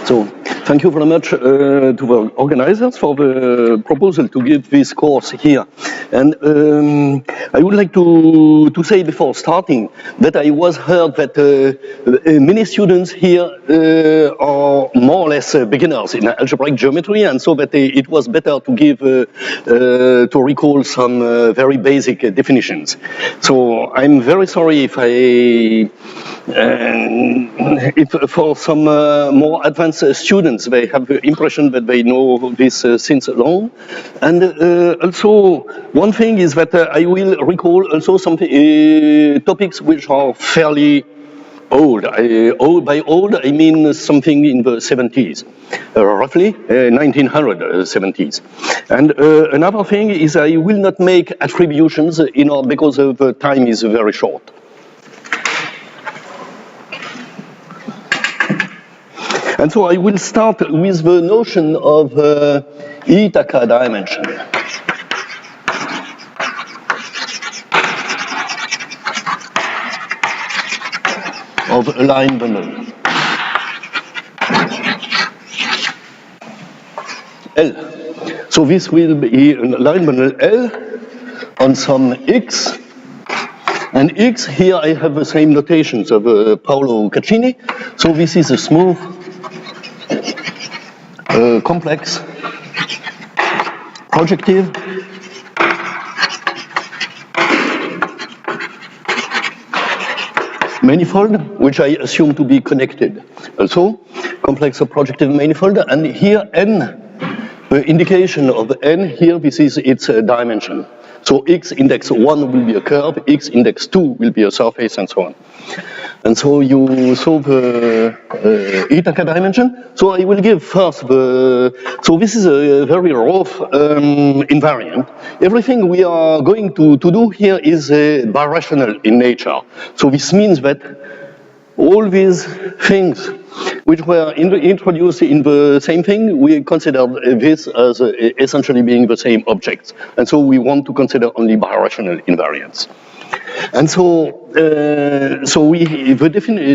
So, thank you very much to the organizers for the proposal to give this course here. And I would like to say before starting that I was heard that many students here are more or less beginners in algebraic geometry, and so that it was better to give to recall some very basic definitions. So I'm very sorry if for some more advanced students, they have the impression that they know this since long. And also, one thing is that I will recall also some topics which are fairly old. By old, I mean something in the 70s, roughly 1970s. And another thing is I will not make attributions because the time is very short. And so I will start with the notion of Itaka dimension. Of a line bundle. L. So this will be a line bundle L on some X. And X, here I have the same notations of Paolo Caccini. So this is a smooth, complex, projective, manifold, which I assume to be connected. Also, complex or projective manifold, and here N, the indication of N here, this is its dimension. So X index 1 will be a curve, X index 2 will be a surface, and so on. And so you solve the Itaka dimension. So I will give first so this is a very rough invariant. Everything we are going to do here is birational in nature. So this means that all these things which were introduced in the same thing, we consider this as essentially being the same objects. And so we want to consider only birational invariants. And so, the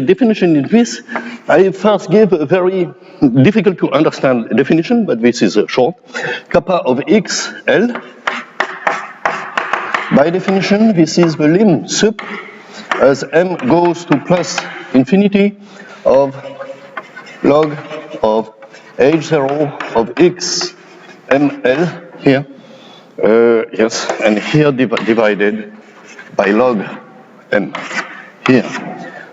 definition in this, I first gave a very difficult to understand definition, but this is short. Kappa of x, L. By definition, this is the lim sup as m goes to plus infinity of log of h0 of x ml here. Yes, and here divided by log m here.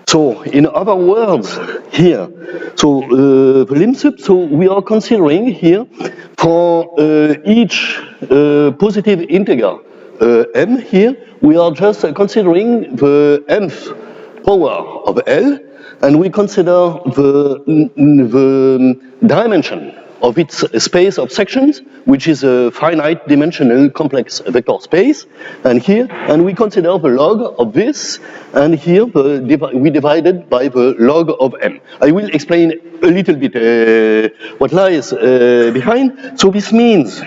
So in other words here, so the lim sup, so we are considering here for each positive integer m here, we are just considering the mth power of L, and we consider the dimension of its space of sections, which is a finite dimensional complex vector space, and here, and we consider the log of this, and here we divide it by the log of m. I will explain a little bit what lies behind. So this means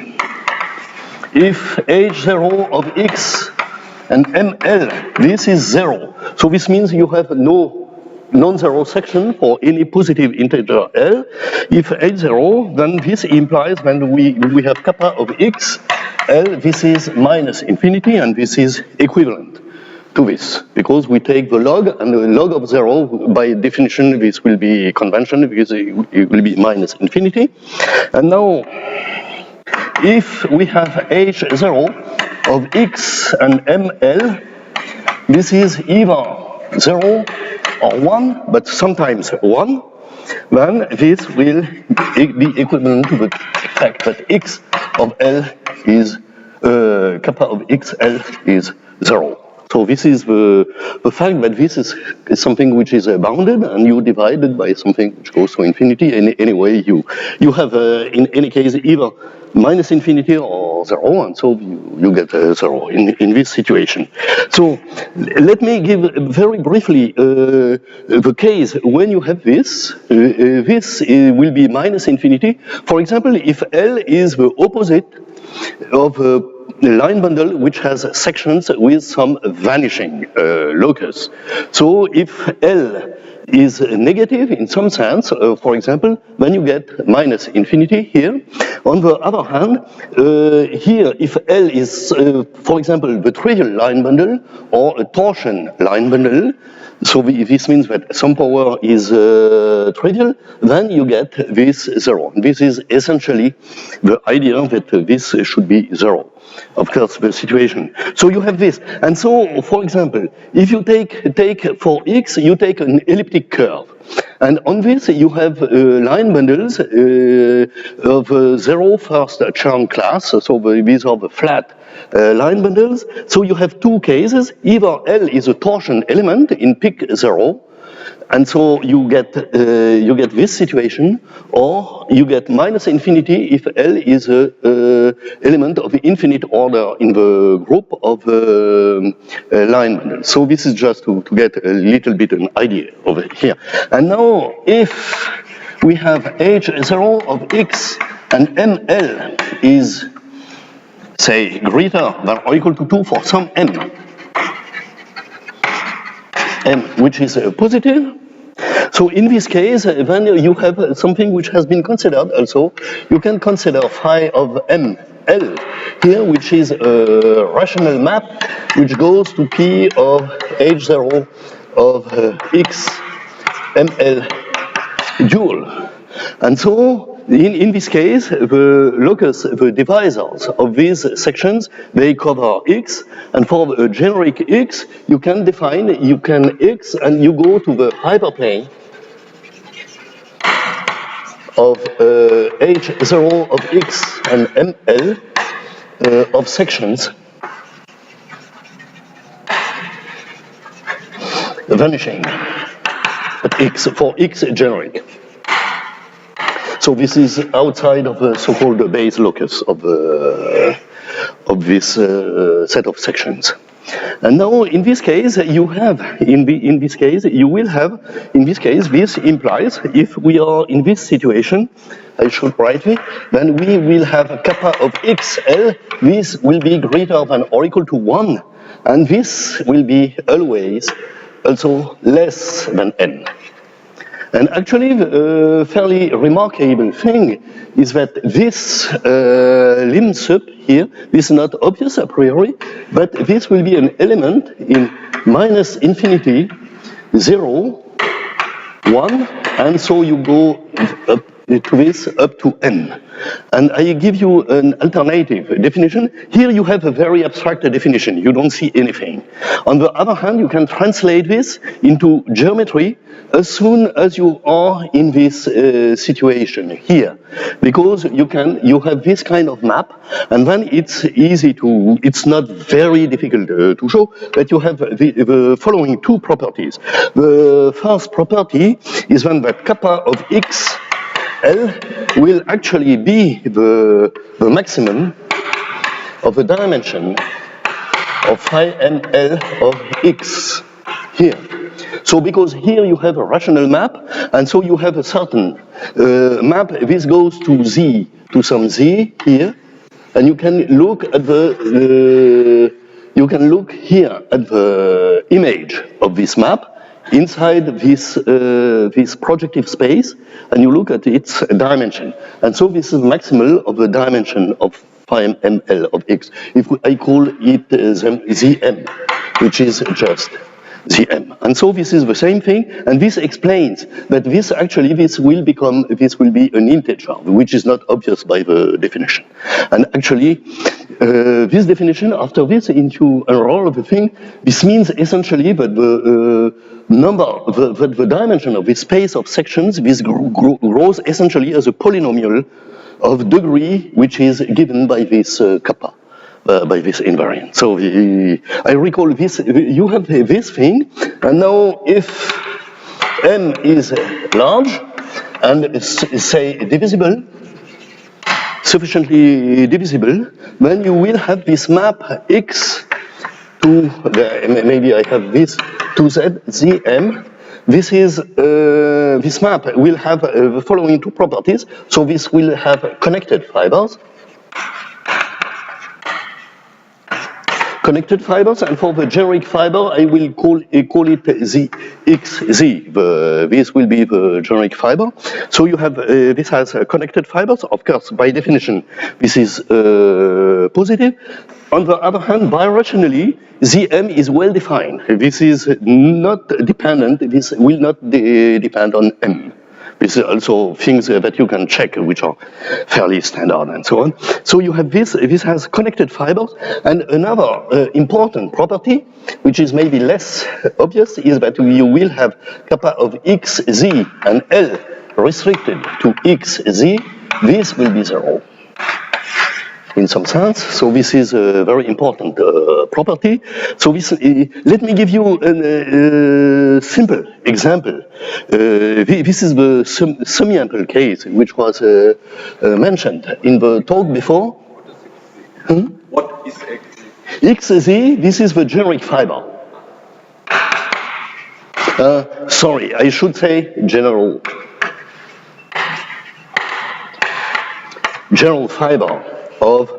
if h0 of x and ml, this is 0. So this means you have no non-zero section for any positive integer L. If h0, then this implies when we have kappa of x, L, this is minus infinity, and this is equivalent to this, because we take the log, and the log of 0, by definition, this will be convention, because it will be minus infinity. And now, if we have h0 of x and ml, this is either 0 or 1, but sometimes 1, then this will be equivalent to the fact that x of L is, kappa of xl is 0. So this is the fact that this is something which is bounded, and you divide it by something which goes to infinity. Anyway, you have in any case either minus infinity or 0, and so you get 0 in this situation. So let me give very briefly the case when you have this. This will be minus infinity. For example, if L is the opposite of line bundle which has sections with some vanishing locus. So if L is negative in some sense, for example, when you get minus infinity here. On the other hand, here, if L is, for example, the trivial line bundle or a torsion line bundle, so this means that some power is trivial, then you get this zero. This is essentially the idea that this should be zero. Of course, the situation. So you have this. And so, for example, if you take for x, you take an elliptic curve. And on this, you have line bundles of zero first Chern class. So these are the flat line bundles. So you have two cases. Either L is a torsion element in peak zero, and so you get this situation, or you get minus infinity if L is a element of infinite order in the group of line bundles. So this is just to get a little bit an idea over here. And now if we have H0 of x and ML is, say, greater than or equal to 2 for some M which is positive. So in this case, then you have something which has been considered also. You can consider phi of ML here, which is a rational map which goes to P of H0 of x ML dual. And so in this case, the locus, the divisors of these sections, they cover x, and for the generic x, you can define, x, and you go to the hyperplane of H0 of x and ML of sections vanishing at x, for x generic. So this is outside of the so-called base locus of this set of sections. And now, in this case, you have, this implies, if we are in this situation, I should write it, then we will have a kappa of xl, this will be greater than or equal to 1, and this will be always also less than n. And actually, the fairly remarkable thing is that this lim sup here, this is not obvious a priori, but this will be an element in minus infinity, 0, 1, and so you go up to this up to n. And I give you an alternative definition. Here you have a very abstract definition. You don't see anything. On the other hand, you can translate this into geometry as soon as you are in this situation here, because you have this kind of map, and then it's not very difficult to show that you have the following two properties. The first property is when that kappa of x L will actually be the maximum of the dimension of phi ML of x here. So because here you have a rational map, and so you have a certain map, this goes to z, to some z here, and you can look at here at the image of this map inside this projective space, and you look at its dimension. And so this is maximal of the dimension of phi ML of x. If I call it Zm, which is just Zm. And so this is the same thing, and this explains that this will be an integer, which is not obvious by the definition. And actually, this definition, after this, into all of the thing, this means essentially that the dimension of this space of sections, this grows essentially as a polynomial of degree, which is given by this kappa. By this invariant. So I recall this, you have this thing, and now if M is large and say divisible, sufficiently divisible, then you will have this map X to, maybe I have this to Z, Zm. This map will have the following two properties. So this will have connected fibers. connected fibers, and for the generic fiber, I will call it the XZ. This will be the generic fiber. So you have, this has connected fibers. Of course, by definition, this is positive. On the other hand, birationally, ZM is well defined. This is not dependent, this will not depend on M. This is also things that you can check, which are fairly standard and so on. So you have this has connected fibers, and another important property, which is maybe less obvious, is that you will have kappa of XZ and L restricted to XZ. This will be zero in some sense. So this is a very important property. So this, let me give you a simple example. This is the semi-ample case, which was mentioned in the talk before. What is XZ? XZ, this is the generic fiber. Sorry, I should say general fiber of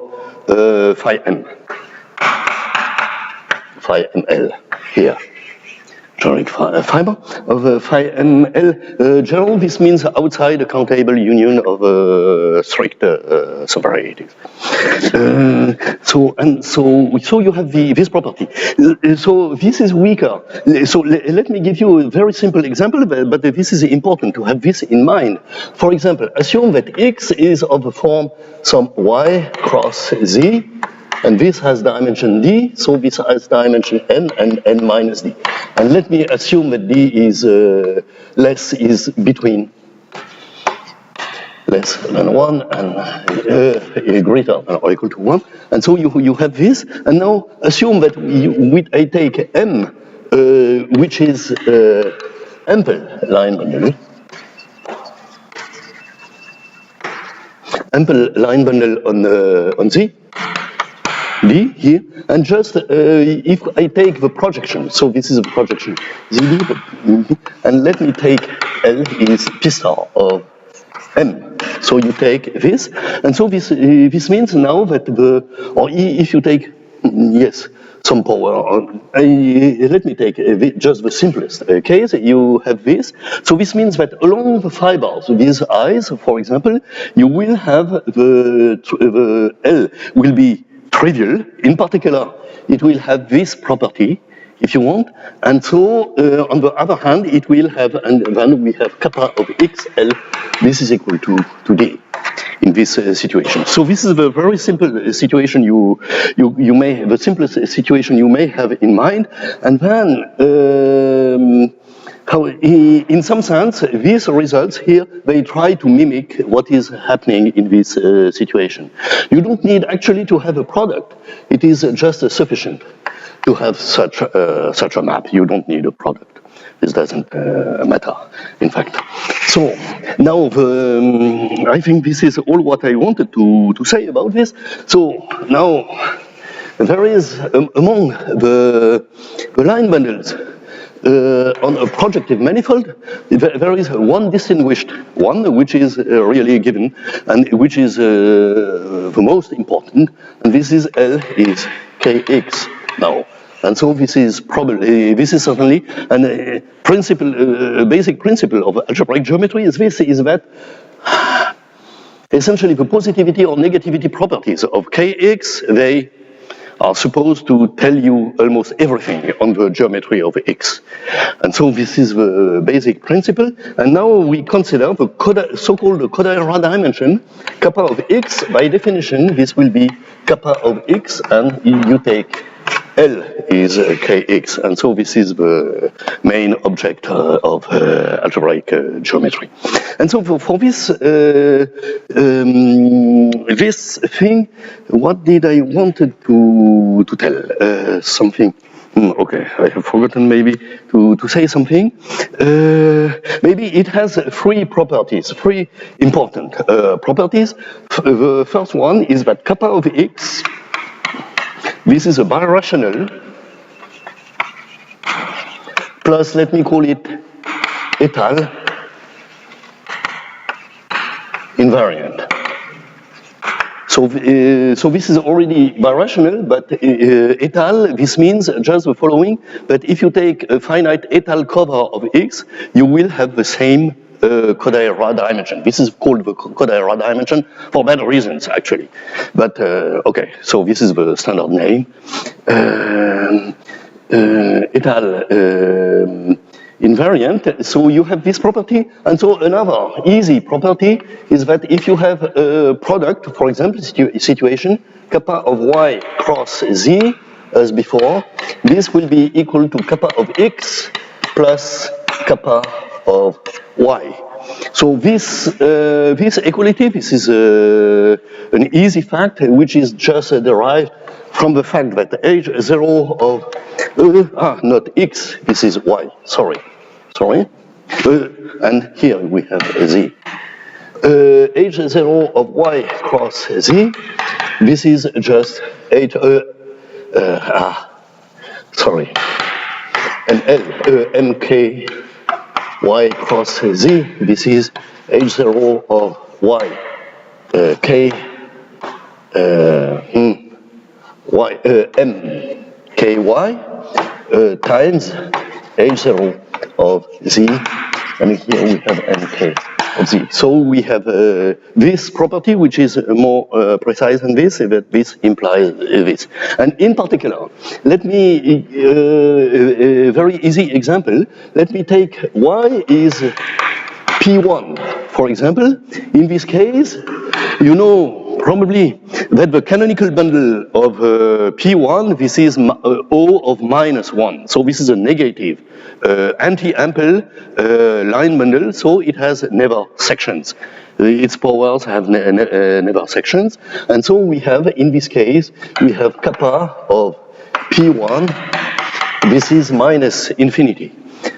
phi m, phi ml here. Generic fiber of phi ml. General, this means outside a countable union of strict separatives. So you have this property. So this is weaker. So let me give you a very simple example, but this is important to have this in mind. For example, assume that X is of the form some Y cross Z, and this has dimension D, so this has dimension N and N minus D. And let me assume that D is is between less than 1 and greater than or equal to 1. And so you have this, and now assume that I take M, which is ample line bundle. Ample line bundle on Z, D here, and just if I take the projection, so this is a projection ZD, and let me take L is P star of M. So you take this, and so this means now that or if you take, yes, some power, let me take just the simplest case, you have this. So this means that along the fibers, these eyes, for example, you will have the L will be trivial. In particular, it will have this property, if you want, and so on the other hand, it will have, and then we have kappa of XL, this is equal to D in this situation. So this is the very simple situation the simplest situation you may have in mind, and then in some sense, these results here, they try to mimic what is happening in this situation. You don't need actually to have a product. It is just sufficient to have such a map. You don't need a product. This doesn't matter, in fact. So now I think this is all what I wanted to say about this. So now there is among the line bundles on a projective manifold, there is one distinguished one, which is really given, and which is the most important, and this is L is Kx now. And so this is certainly a principle, basic principle of algebraic geometry is that essentially the positivity or negativity properties of Kx, they are supposed to tell you almost everything on the geometry of X. And so this is the basic principle. And now we consider the so-called Kodaira dimension, kappa of X. By definition, this will be kappa of X, and you take L is Kx. And so this is the main object of algebraic geometry. And so for this, this thing, what did I wanted to tell? Something. Okay, I have forgotten maybe to say something. Maybe it has three important properties. The first one is that kappa of X, this is a birational, plus let me call it étal invariant. So this is already birational, but étal, this means just the following, that if you take a finite étal cover of X, you will have the same Kodaira dimension. This is called the Kodaira dimension for better reasons, actually. But, okay, so this is the standard name. Étal invariant, so you have this property, and so another easy property is that if you have a product, for example, situation, kappa of y cross z, as before, this will be equal to kappa of x plus kappa of y. So this equality, this is an easy fact which is just derived from the fact that h0 of, not x, this is y, sorry. And here we have z. h0 of y cross z, this is just h, sorry, and mk y cross z, this is h0 of y, k, y, mky times h0 of z, and here we have mk of z. So we have this property, which is more precise than this, that this implies this. And in particular, let me, a very easy example, let me take y is P1, for example. In this case, you know probably that the canonical bundle of P1, this is O of -1. So this is a negative anti-ample line bundle, so it has never sections. Its powers have never sections. And so we have, in this case, we have kappa of P1, this is -infinity.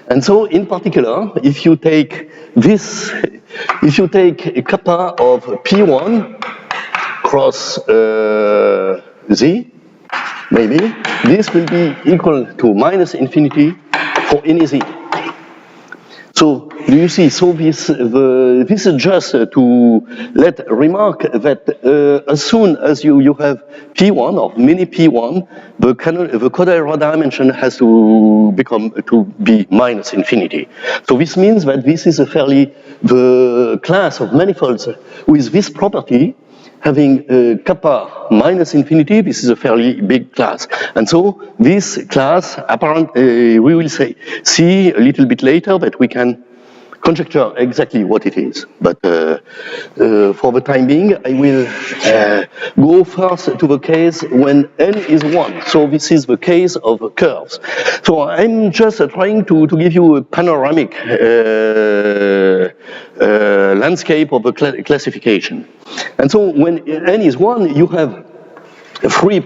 And so, in particular, if you take this, if you take a kappa of P1 cross z, maybe, this will be equal to -infinity for any z. So, do you see, so this is just to remark that as soon as you have P1 or mini P1, the Kodaira dimension has to be -infinity. So this means that this is the class of manifolds with this property, having kappa -infinity, this is a fairly big class. And so this class, apparently, we will see a little bit later that we can conjecture exactly what it is. But for the time being, I will go first to the case when n is 1. So this is the case of curves. So I'm just trying to give you a panoramic landscape of a classification. And so when n is 1, you have free,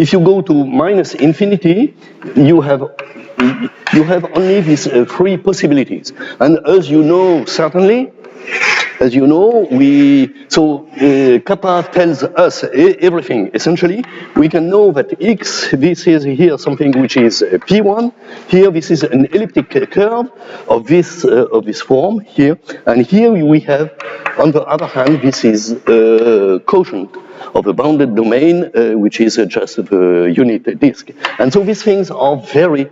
if you go to -infinity, you have only these three possibilities. And as you know, certainly, kappa tells us everything, essentially. We can know that x, this is here something which is P1. Here, this is an elliptic curve of this form here. And here we have, on the other hand, this is quotient of a bounded domain, which is just the unit disk. And so these things are very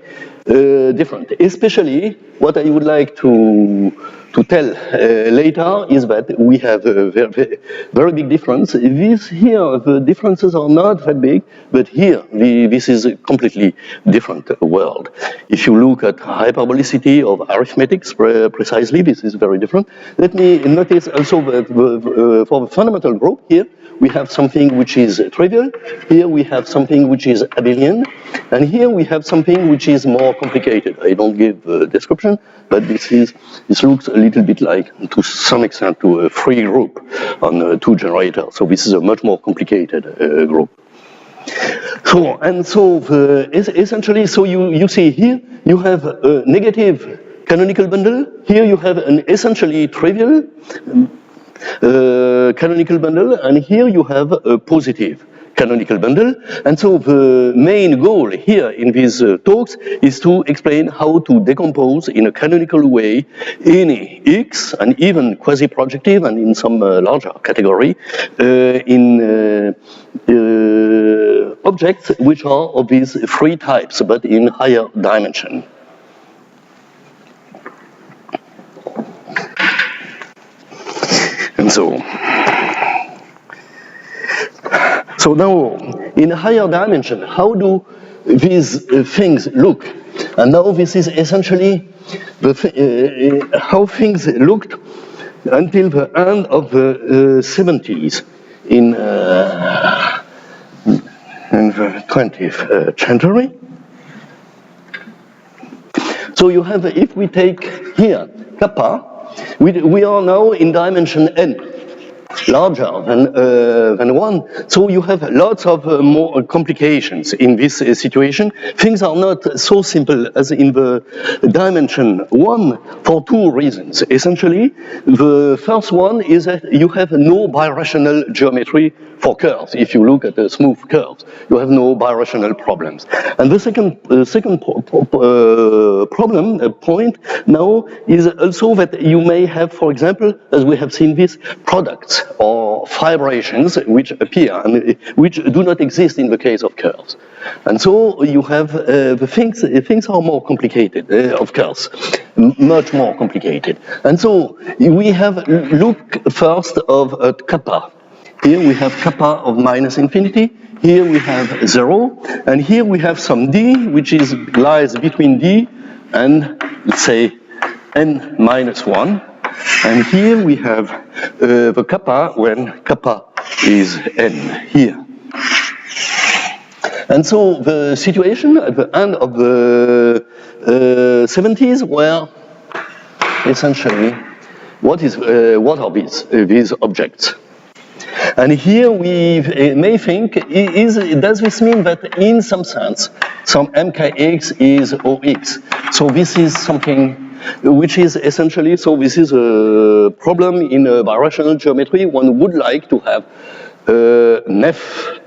different. Especially, what I would like to tell later is that we have a very big difference. This here, the differences are not that big, but here, this is a completely different world. If you look at hyperbolicity of arithmetics precisely, this is very different. Let me notice also that for the fundamental group here, we have something which is trivial. Here we have something which is abelian. And here we have something which is more complicated. I don't give a description, but this looks a little bit like, to some extent, to a free group on two generators. So this is a much more complicated group. So, essentially, so you see here, you have a negative canonical bundle. Here you have an essentially trivial canonical bundle, and here you have a positive canonical bundle. And so the main goal here in these talks is to explain how to decompose in a canonical way any X, and even quasi-projective, and in some larger category, in objects which are of these three types, but in higher dimension. And so now, in a higher dimension, how do these things look? And now this is essentially how things looked until the end of the 70s in the 20th century. So you have, if we take here kappa, we are now in dimension n, larger than 1. So you have lots of more complications in this situation. Things are not so simple as in the dimension 1 for two reasons. Essentially, the first one is that you have no birational geometry for curves. If you look at the smooth curves, you have no birational problems. And the second point now is also that you may have, for example, as we have seen this, products or fibrations which appear and which do not exist in the case of curves. And so you have the things are more complicated, of curves, much more complicated. And so we have look first of kappa. Here we have kappa of minus infinity. Here we have 0, and here we have some d, which lies between d and, let's say, n minus 1. And here we have the kappa when kappa is n here. And so the situation at the end of the 70s were essentially, what are these objects? And here we may think, does this mean that in some sense, some mkx is OX? So this is something which is essentially, so this is a problem in birational geometry. One would like to have NEF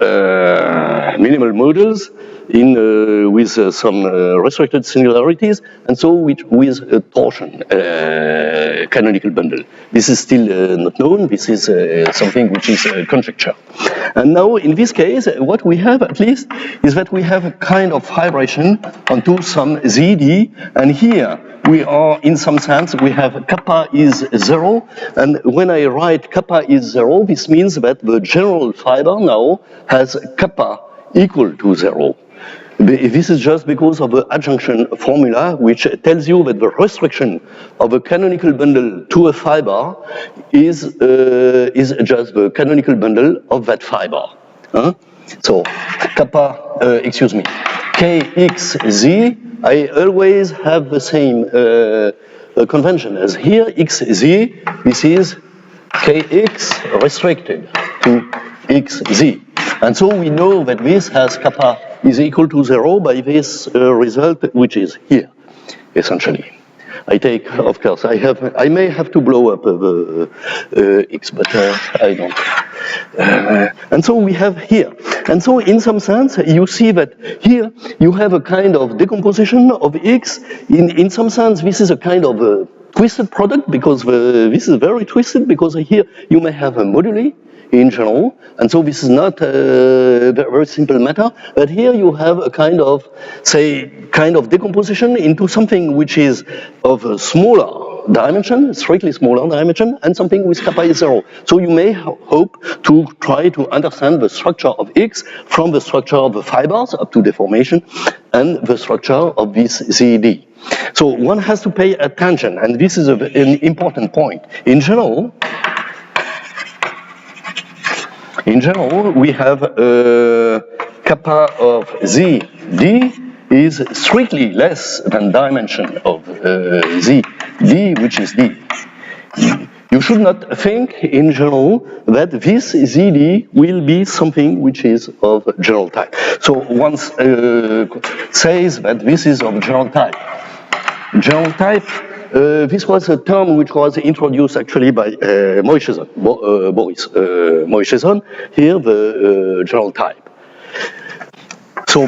minimal models with some restricted singularities, and so with a torsion canonical bundle. This is still not known. This is something which is conjecture. And now, in this case, what we have at least is that we have a kind of fibration onto some ZD, and here we are, in some sense, we have kappa is 0, and when I write kappa is 0, this means that the general fiber now has kappa equal to 0. This is just because of the adjunction formula, which tells you that the restriction of a canonical bundle to a fiber is just the canonical bundle of that fiber. So kappa, kxz, I always have the same convention as here, xz, this is kx restricted to xz. And so we know that this has kappa is equal to 0 by this result, which is here, essentially. I take, of course, I may have to blow up the x, but I don't. And so we have here. And so in some sense, you see that here you have a kind of decomposition of x. In some sense, this is a kind of a twisted product, because this is very twisted, because here you may have a moduli in general, and so this is not a very simple matter, but here you have a kind of, say, decomposition into something which is of a smaller dimension, strictly smaller dimension, and something with kappa is 0. So you may hope to try to understand the structure of X from the structure of the fibers up to deformation and the structure of this ZD. So one has to pay attention, and this is an important point. In general, we have kappa of ZD is strictly less than dimension of ZD, which is D. You should not think in general that this ZD will be something which is of general type. So one says that this is of general type. General type This was a term which was introduced actually by Boris Moishezon, here the general type. So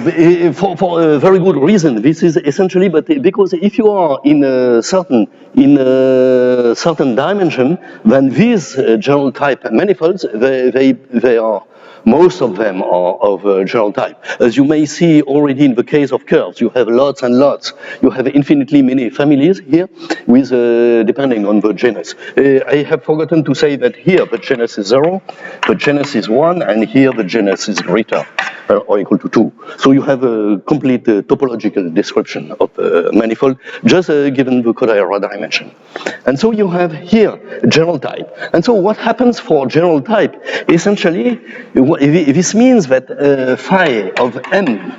for a very good reason, this is essentially, but because if you are in a certain dimension, then these general type manifolds, they are, most of them are of general type. As you may see already in the case of curves, you have lots and lots. You have infinitely many families here, with depending on the genus. I have forgotten to say that here the genus is 0, the genus is 1, and here the genus is greater or equal to 2. So you have a complete topological description of manifold, just given the Kodaira dimension. And so you have here general type. And so what happens for general type? Essentially, this means that phi of m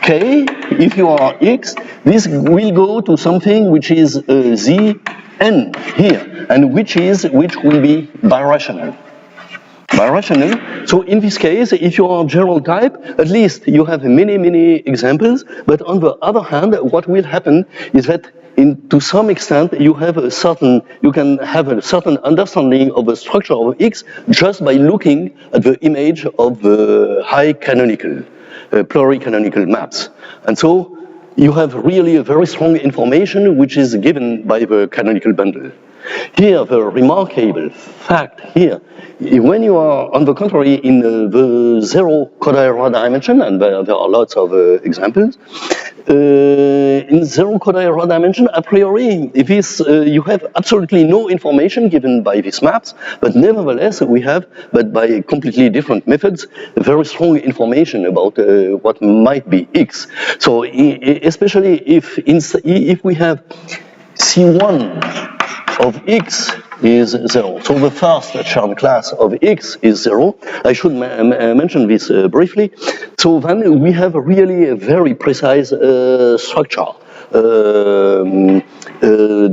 k, if you are x, this will go to something which is z n here, and which will be birational. Birational. So in this case, if you are general type, at least you have many examples. But on the other hand, what will happen is that to some extent you can have a certain understanding of the structure of X just by looking at the image of the high canonical, pluricanonical maps. And so you have really a very strong information which is given by the canonical bundle. Here, the remarkable fact here, when you are, on the contrary, in the 0 Kodaira dimension, and there are lots of examples, in 0 Kodaira dimension, a priori, you have absolutely no information given by these maps, but nevertheless, we have, but by completely different methods, very strong information about what might be X. So, especially if we have C1 of X is 0. So the first Chern class of X is 0. I should mention this briefly. So then we have really a very precise structure.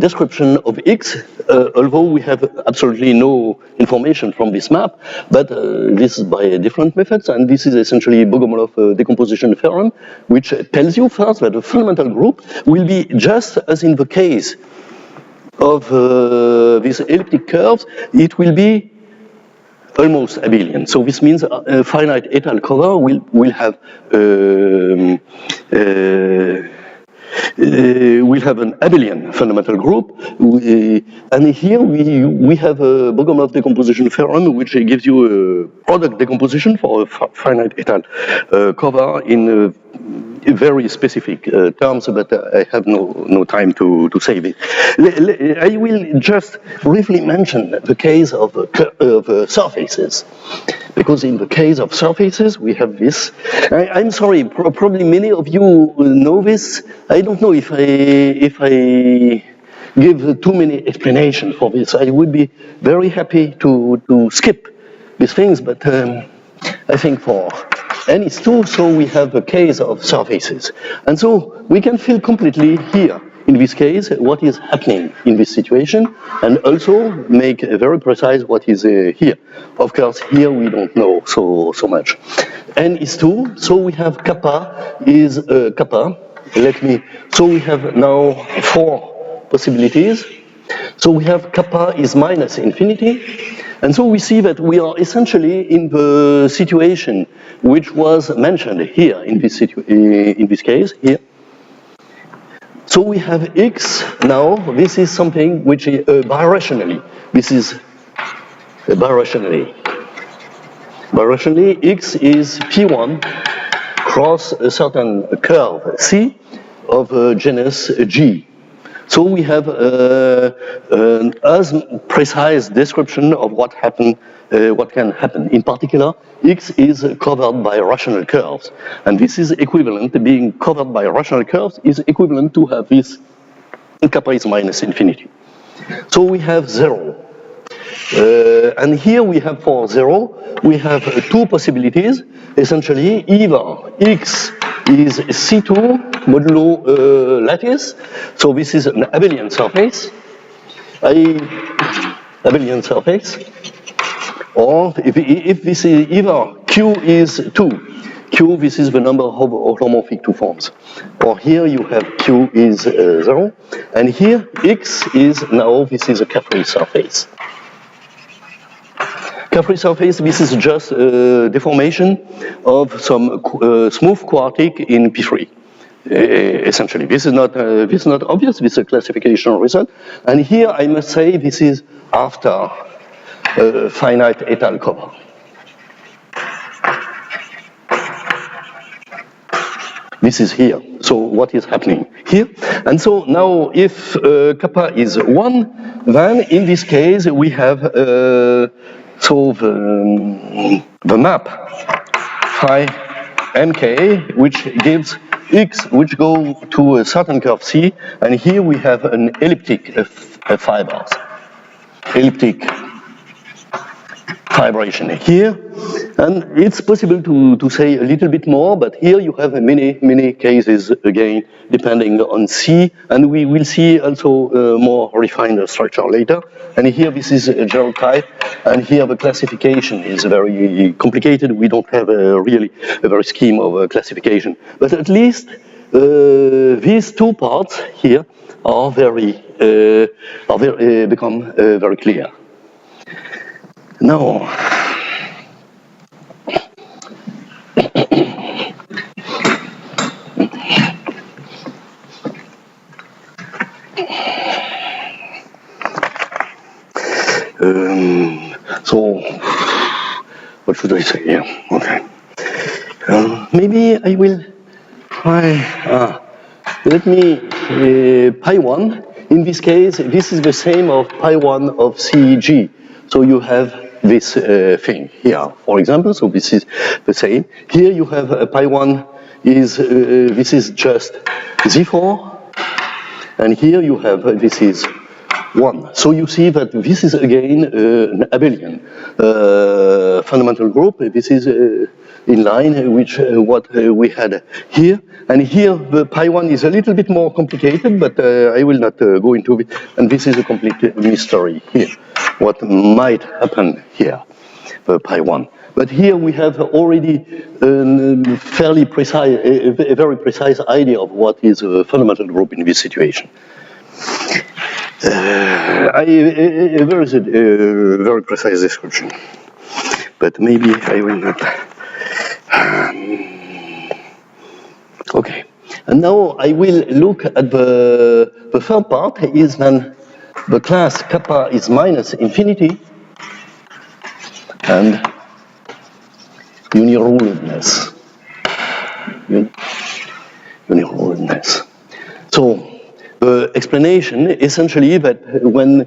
Description of X, although we have absolutely no information from this map, but this is by different methods, and this is essentially Bogomolov decomposition theorem, which tells you first that the fundamental group will be just as in the case of these elliptic curves, it will be almost abelian. So this means a finite étale cover will have an abelian fundamental group, and here we have a Bogomolov decomposition theorem which gives you a product decomposition for a finite étale cover in very specific terms, but I have no time to say this. I will just briefly mention the case of surfaces, because in the case of surfaces we have this. I'm sorry, probably many of you know this. I don't know if I give too many explanations for this. I would be very happy to skip these things, but I think for N is 2, so we have a case of surfaces. And so we can feel completely here, in this case, what is happening in this situation, and also make very precise what is here. Of course, here we don't know so much. N is 2, so we have kappa is kappa. So we have now 4 possibilities. So we have kappa is minus infinity. And so we see that we are essentially in the situation which was mentioned here in this case here. So we have X now. This is something which is birationally. This is birationally. Birationally, X is P1 cross a certain curve C of genus G. So we have an as precise description of what can happen. In particular, X is covered by rational curves, and this is equivalent. Being covered by rational curves is equivalent to have this kappa is minus infinity. So we have 0, and here we have for 0 we have 2 possibilities. Essentially, either X is C2 modulo lattice, so this is an abelian surface, abelian surface, or if this is either Q is 2, Q, this is the number of holomorphic two forms. Or here you have Q is 0, and here X is now, this is a Carefree surface. Carefree surface, this is just a deformation of some smooth quartic in P3. Essentially, this is not obvious. This is a classification result, and here I must say this is after finite étal cover. This is here. So what is happening here? And so now, if kappa is 1, then in this case we have so the map phi mk, which gives x, which go to a certain curve C, and here we have an elliptic fibers, elliptic fibration here, and it's possible to say a little bit more, but here you have many cases again depending on C, and we will see also more refined structure later. And here this is a general type, and here the classification is very complicated. We don't have really a very scheme of classification, but at least these two parts here are become very clear. Now, so what should I say here? Okay, maybe I will try. Let me pi 1. In this case, this is the same of pi 1 of CG. So you have this thing here, for example. So this is the same. Here you have pi 1 is this is just Z4, and here you have this is 1. So you see that this is again an abelian fundamental group. This is in line with what we had here. And here the pi 1 is a little bit more complicated, but I will not go into it. And this is a complete mystery here. What might happen here, the pi 1. But here we have already a fairly precise, a very precise idea of what is a fundamental group in this situation. There is a very precise description, but maybe I will not. Okay, and now I will look at the third part. Is then the class kappa is minus infinity and uniroledness. Uniroledness. So the explanation essentially that when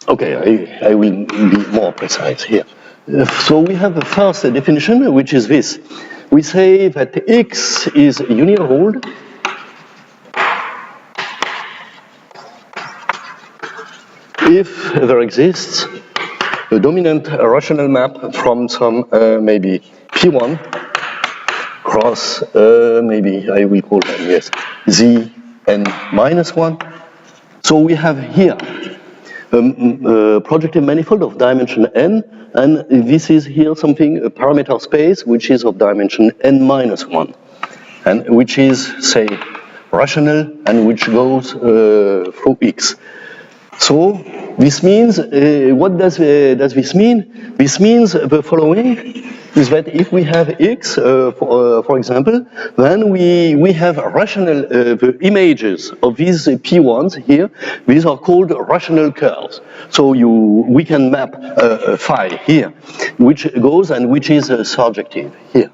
okay, I will be more precise here. So we have the first definition, which is this. We say that X is unirolled if there exists a dominant rational map from some maybe P1 cross maybe I will call them, yes, Z n minus 1. So we have here a projective manifold of dimension n, and this is here something, a parameter space, which is of dimension n minus 1, and which is, say, rational, and which goes through X. So this means, what does this mean? This means the following, is that if we have X, for example, then we have rational, the images of these P1s here, these are called rational curves. So we can map phi here, which goes and which is surjective here.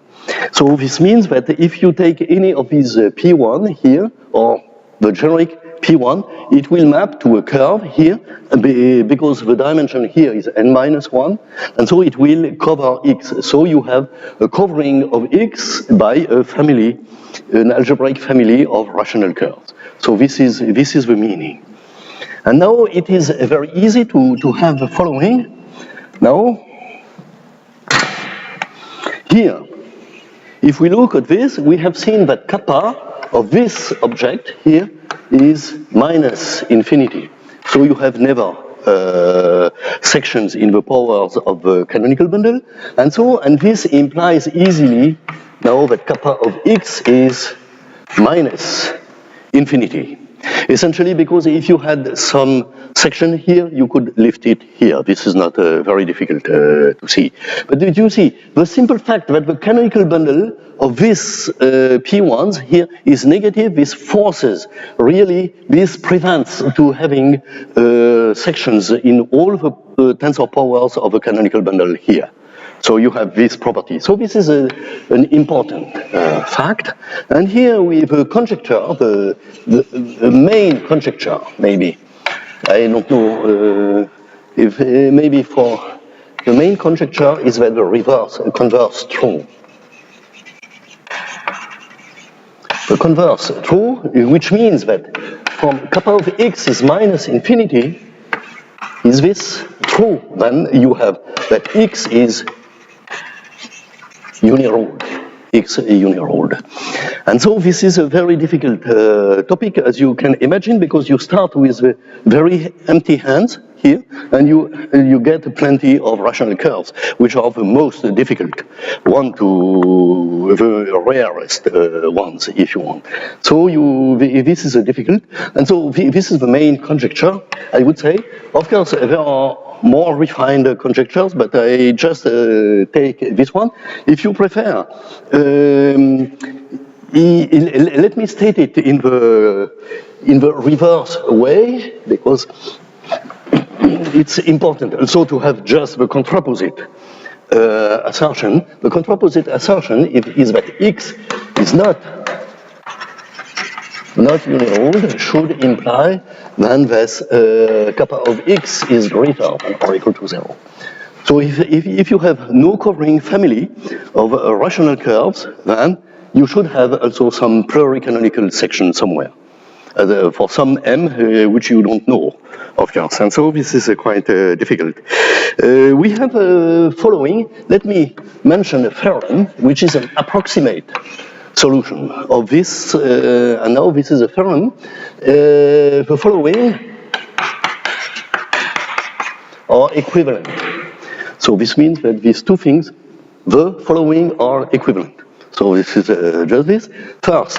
So this means that if you take any of these P1 here, or the generic P1, it will map to a curve here, because the dimension here is n minus 1, and so it will cover X. So you have a covering of X by a family, an algebraic family of rational curves. So this is the meaning. And now it is very easy to have the following. Now, here, if we look at this, we have seen that kappa of this object here is minus infinity. So you have never sections in the powers of the canonical bundle. And this implies easily now that kappa of X is minus infinity. Essentially because if you had some section here, you could lift it here. This is not very difficult to see. But did you see the simple fact that the canonical bundle of these P1s here is negative, this forces, really, this prevents to having sections in all the tensor powers of a canonical bundle here. So you have this property. So this is an important fact. And here we have a conjecture, the main conjecture, maybe. I don't know if maybe for the main conjecture is that the reverse converse true. The converse true, which means that from kappa of X is minus infinity, is this true? Then you have that X is uniruled, X uniruled. And so this is a very difficult topic, as you can imagine, because you start with very empty hands here, and you get plenty of rational curves, which are the most difficult, one to the rarest ones, if you want. So this is difficult, and so this is the main conjecture, I would say. Of course, there are more refined conjectures, but I just take this one. If you prefer, let me state it in the reverse way, because it's important also to have just the contrapposite assertion. The contrapposite assertion is that X is not uniruled, should imply then that kappa of X is greater than or equal to 0. So if you have no covering family of rational curves, then you should have also some pluricanonical section somewhere. For some m which you don't know, of course, and so this is quite difficult. We have following. Let me mention a theorem which is an approximate solution of this, and now this is a theorem. The following are equivalent. So this means that these two things, the following, are equivalent. So this is just this. First,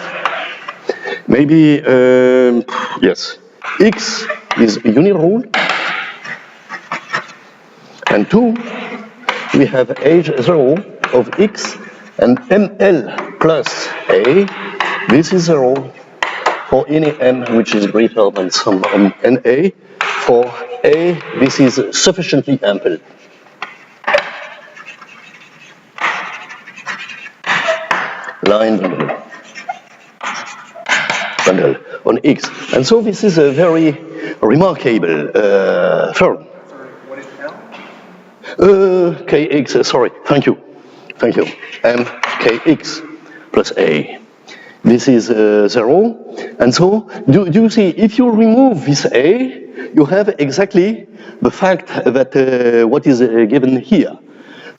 maybe, yes, X is uniruled, and two, we have H0 of X, and ML plus A, this is 0 for any M which is greater than some NA. For A, this is sufficiently ample. Line bundle on X. And so this is a very remarkable theorem. What is L? Kx, sorry, thank you. M Kx plus A. This is 0. And so, do you see, if you remove this A, you have exactly the fact that what is given here.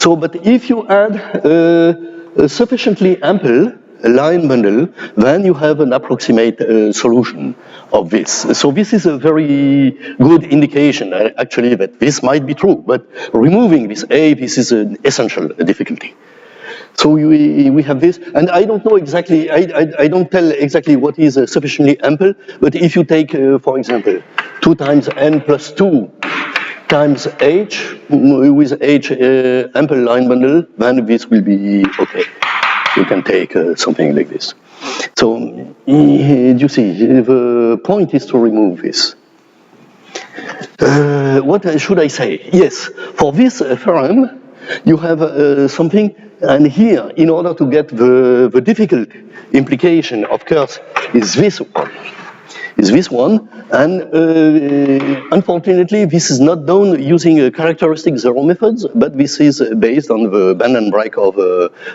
So, but if you add a sufficiently ample line bundle, then you have an approximate solution of this. So this is a very good indication, actually, that this might be true. But removing this A, this is an essential difficulty. So we have this, and I don't know exactly, I don't tell exactly what is sufficiently ample, but if you take, for example, 2 times n plus 2 times h, with h ample line bundle, then this will be okay. You can take something like this. So, you see, the point is to remove this. What should I say? Yes, for this theorem, you have something, and here, in order to get the difficult implication, of course, is this one, and unfortunately, this is not done using characteristic zero methods, but this is based on the band and break of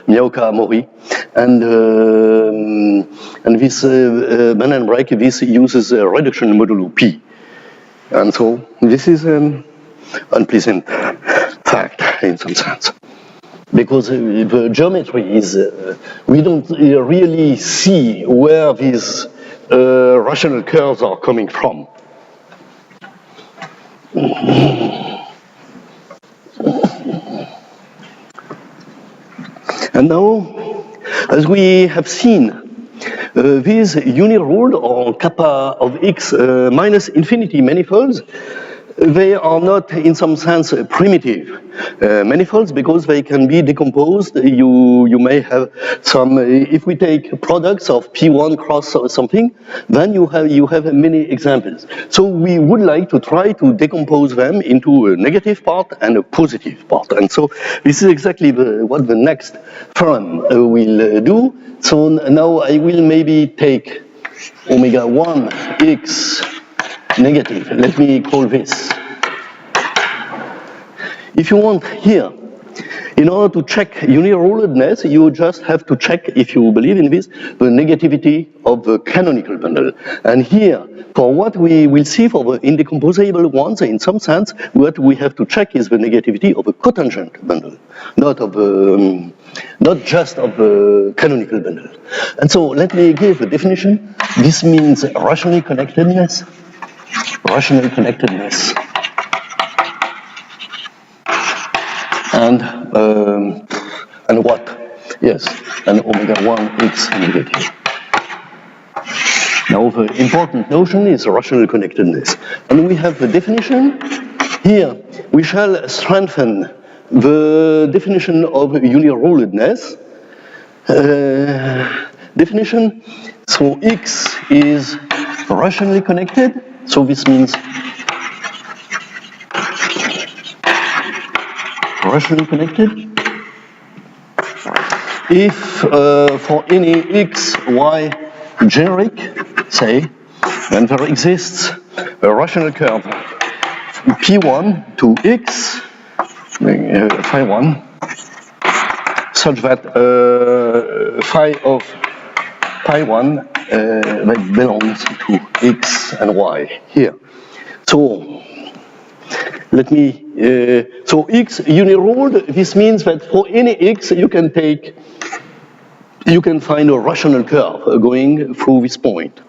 Miyaoka Mori, and this band and break, this uses a reduction modulo P, and so this is an unpleasant fact in some sense. Because the geometry is, we don't really see where these rational curves are coming from. And now, as we have seen, these uniruled or kappa of x minus infinity manifolds, they are not, in some sense, primitive manifolds because they can be decomposed. You may have some, if we take products of P1 cross or something, then you have many examples. So we would like to try to decompose them into a negative part and a positive part. And so this is exactly what the next theorem will do. So now I will maybe take omega 1 x negative. Let me call this. If you want here, in order to check uniruledness, you just have to check, if you believe in this, the negativity of the canonical bundle. And here, for what we will see for the indecomposable ones, in some sense, what we have to check is the negativity of the cotangent bundle, not just of the canonical bundle. And so let me give a definition. This means rationally connectedness. Rational connectedness. And what? Yes, and omega 1 x negative. Now the important notion is rational connectedness. And we have the definition. Here we shall strengthen the definition of uniruledness. Definition, so x is rationally connected, so this means rationally connected if for any x, y generic, say, then there exists a rational curve P1 to x, phi 1, such that phi of pi 1 that belongs to x and y here. So let me, so x uniruled, this means that for any x you can find a rational curve going through this point.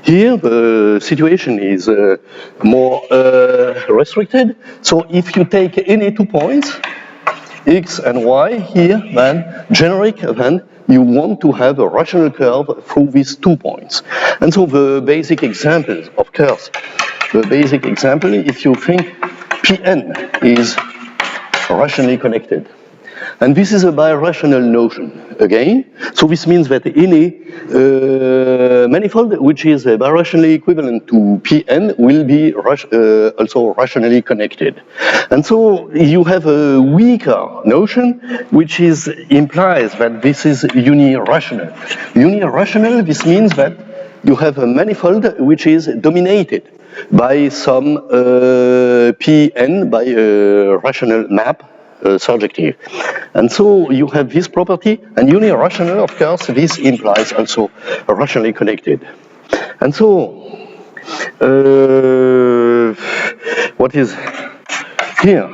Here the situation is more restricted. So if you take any 2 points, x and y here, then generic, then you want to have a rational curve through these 2 points. And so the basic examples of curves, the basic example, if you think Pn is rationally connected. And this is a birational notion again. So this means that any manifold which is birationally equivalent to Pn will be also rationally connected. And so you have a weaker notion which implies that this is unirational. Unirational, this means that you have a manifold which is dominated by some Pn, by a rational map, surjective. And so you have this property, and unirational, of course, this implies also rationally connected. And so, what is here?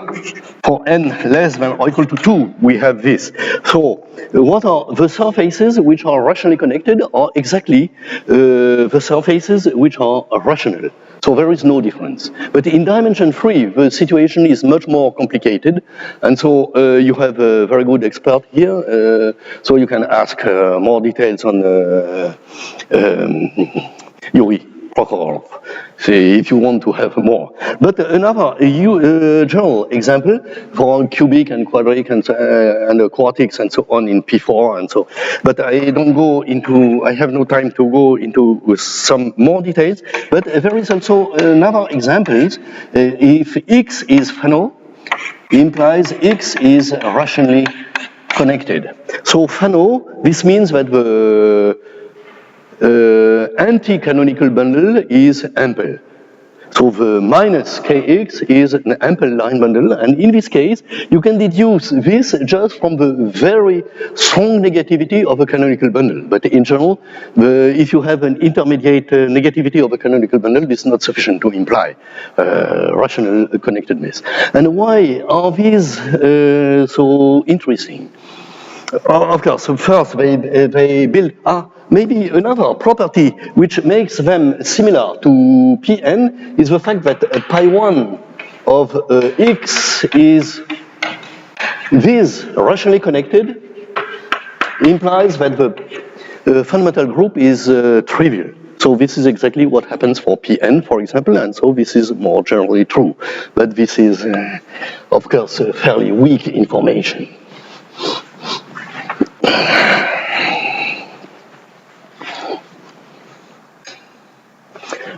For n less than or equal to 2, we have this. So, what are the surfaces which are rationally connected are exactly the surfaces which are rational. So there is no difference. But in dimension 3, the situation is much more complicated. And so you have a very good expert here. So you can ask more details on Yuri Prokhorov, if you want to have more. But another general example for cubic and quadratic and quartics and so on in P4 and so. But I don't go into, I have no time to go into some more details. But there is also another example. If X is Fano, implies X is rationally connected. So Fano, this means that the anti-canonical bundle is ample. So the minus kx is an ample line bundle, and in this case, you can deduce this just from the very strong negativity of a canonical bundle. But in general, if you have an intermediate negativity of a canonical bundle, this is not sufficient to imply rational connectedness. And why are these so interesting? Of course, so first they build maybe another property which makes them similar to Pn is the fact that pi 1 of X is this rationally connected implies that the fundamental group is trivial. So this is exactly what happens for Pn, for example, and so this is more generally true. But this is, of course, fairly weak information.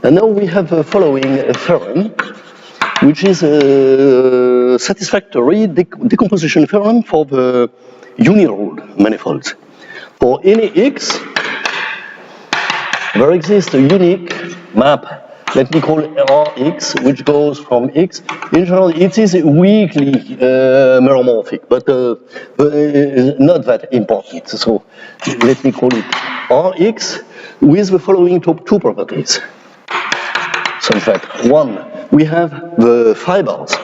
And now we have the following theorem, which is a satisfactory decomposition theorem for the uniruled manifolds. For any X, there exists a unique map, let me call it Rx, which goes from X. In general, it is weakly meromorphic, but not that important. So let me call it Rx with the following two properties. So in fact, one, we have the fibers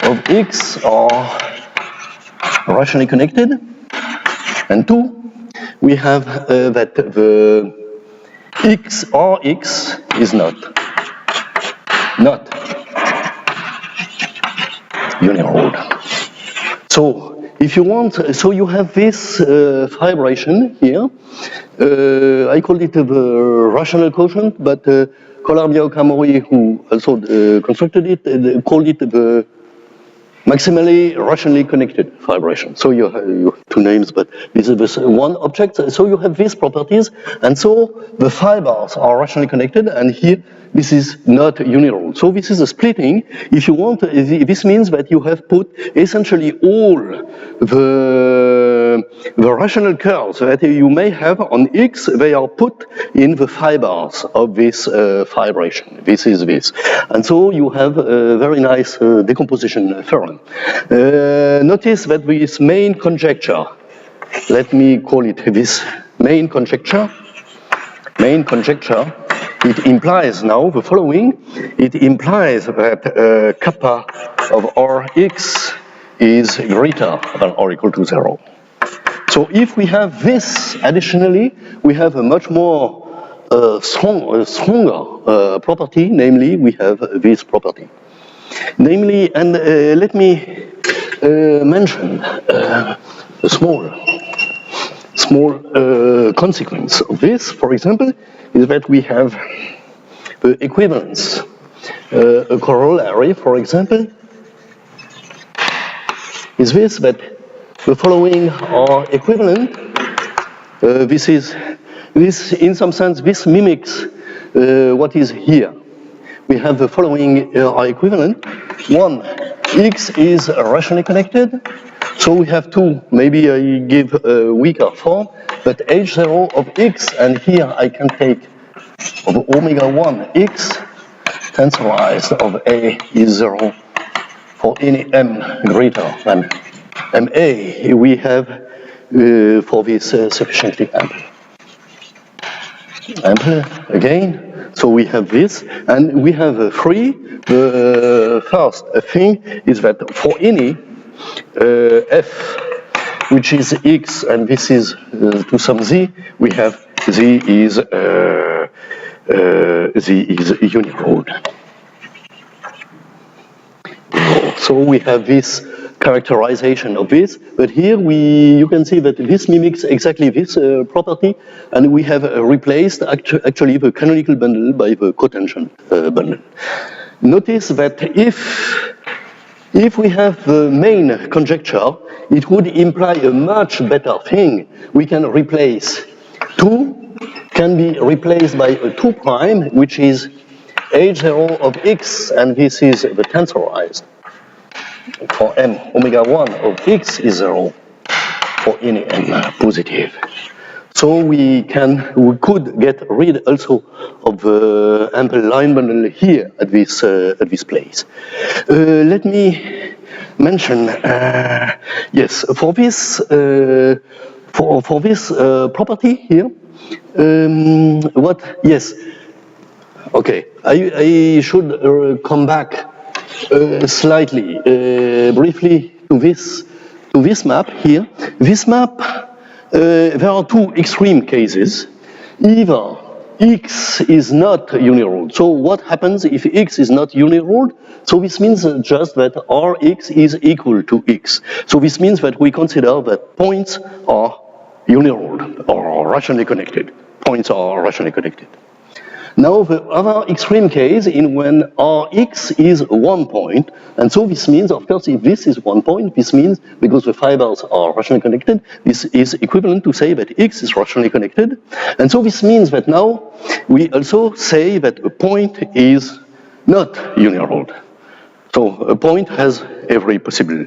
of X are rationally connected, and two, we have that the Rx is not uniruled. So if you want, so you have this fibration here. I called it the rational quotient, but Kolar-Biao-Kamori, who also constructed it, called it the maximally rationally connected fibration. So you have two names, but this is one object. So you have these properties, and so the fibers are rationally connected, and here this is not uniruled. So this is a splitting. If you want, this means that you have put essentially all the rational curves that you may have on X, they are put in the fibers of this fibration. This is this. And so you have a very nice decomposition theorem. Notice that this main conjecture, let me call it this main conjecture, it implies now the following. It implies that kappa of Rx is greater than or equal to 0. So if we have this additionally, we have a much more stronger property, namely we have this property. Namely, and let me mention a small consequence of this, for example, is that we have the equivalence. A corollary, for example, is this, that the following are equivalent. This in some sense, this mimics what is here. We have the following are equivalent. One, X is rationally connected. So we have two, maybe I give a weaker form, but H0 of X, and here I can take of omega 1 X, tensorized of A is 0 for any M greater than MA, we have for this sufficiently ample. Ample again. So we have this, and we have three. The first thing is that for any F, which is X, and this is to some Z, we have Z is uniruled. So we have this characterization of this, but here you can see that this mimics exactly this property, and we have replaced actually the canonical bundle by the cotangent bundle. Notice that if we have the main conjecture, it would imply a much better thing. We can replace 2 can be replaced by a 2 prime, which is H0 of X, and this is the tensorized. For M, omega 1 of X is 0 for any M positive. So we could get rid also of the ample line bundle here at this place. Let me mention, yes, for this property here, yes, okay, I should come back slightly, briefly to this map here. This map, there are two extreme cases. Either X is not uniruled. So what happens if X is not uniruled? So this means just that Rx is equal to X. So this means that we consider that points are uniruled or rationally connected. Points are rationally connected. Now the other extreme case in when Rx is 1 point, and so this means, of course, if this is 1 point, this means, because the fibers are rationally connected, this is equivalent to say that X is rationally connected. And so this means that now we also say that a point is not uniruled. So a point has every possible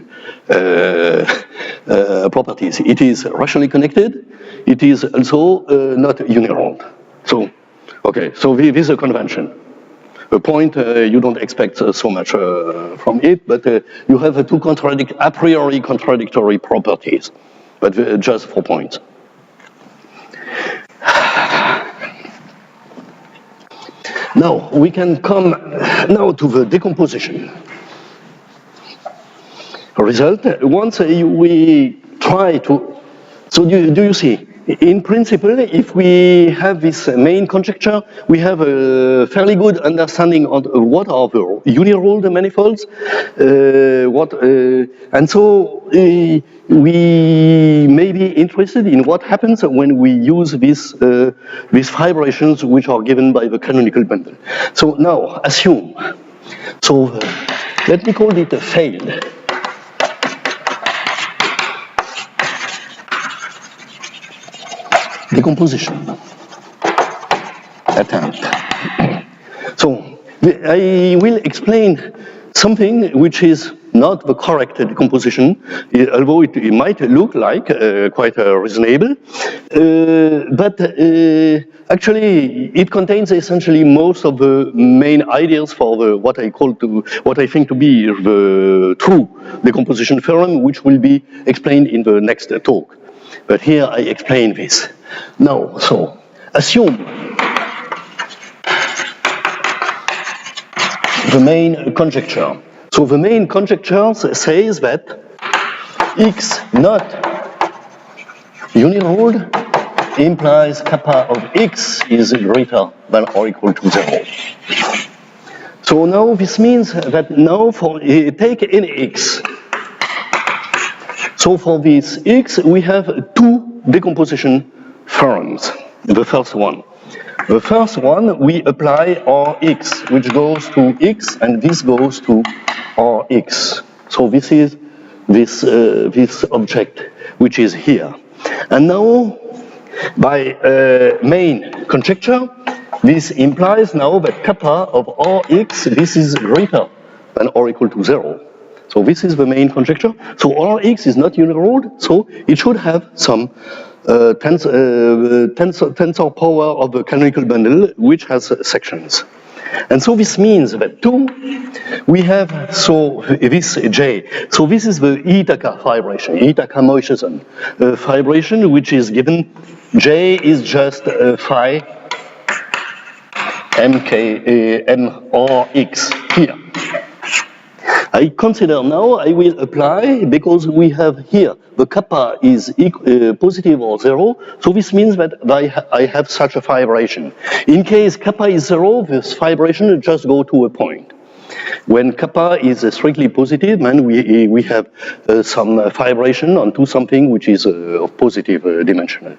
properties. It is rationally connected, it is also not uniruled. So, okay, so this is a convention. A point, you don't expect so much from it, but you have two a priori contradictory properties, but just for points. Now, we can come now to the decomposition result. Once we try to, so do you see? In principle, if we have this main conjecture, we have a fairly good understanding of what are the uniruled manifolds, and so we may be interested in what happens when we use these vibrations which are given by the canonical bundle. So now, assume. So let me call it a failed. Decomposition attempt. So I will explain something which is not the correct decomposition, although it might look like quite reasonable, but actually it contains essentially most of the main ideas for what I think to be the true decomposition theorem, which will be explained in the next talk. But here I explain this. Now, so assume the main conjecture. So the main conjecture says that X not uniruled implies kappa of X is greater than or equal to 0. So now this means that now for take any X. So for this X, we have two decomposition theorems. The first one. The first one, we apply Rx, which goes to X, and this goes to Rx. So this is this object, which is here. And now, by main conjecture, this implies now that kappa of Rx, this is greater than or equal to 0. So this is the main conjecture. So Rx is not uniruled, so it should have some tensor power of the canonical bundle, which has sections. And so this means that we have, so this J, so this is the Ithaca vibration, Ithaca Mosheson vibration, which is given, J is just phi MRX here. I consider now I will apply, because we have here the kappa is positive or 0, so this means that I have such a vibration. In case kappa is 0, this vibration will just go to a point. When kappa is strictly positive, then we have some vibration onto something which is of positive dimensional.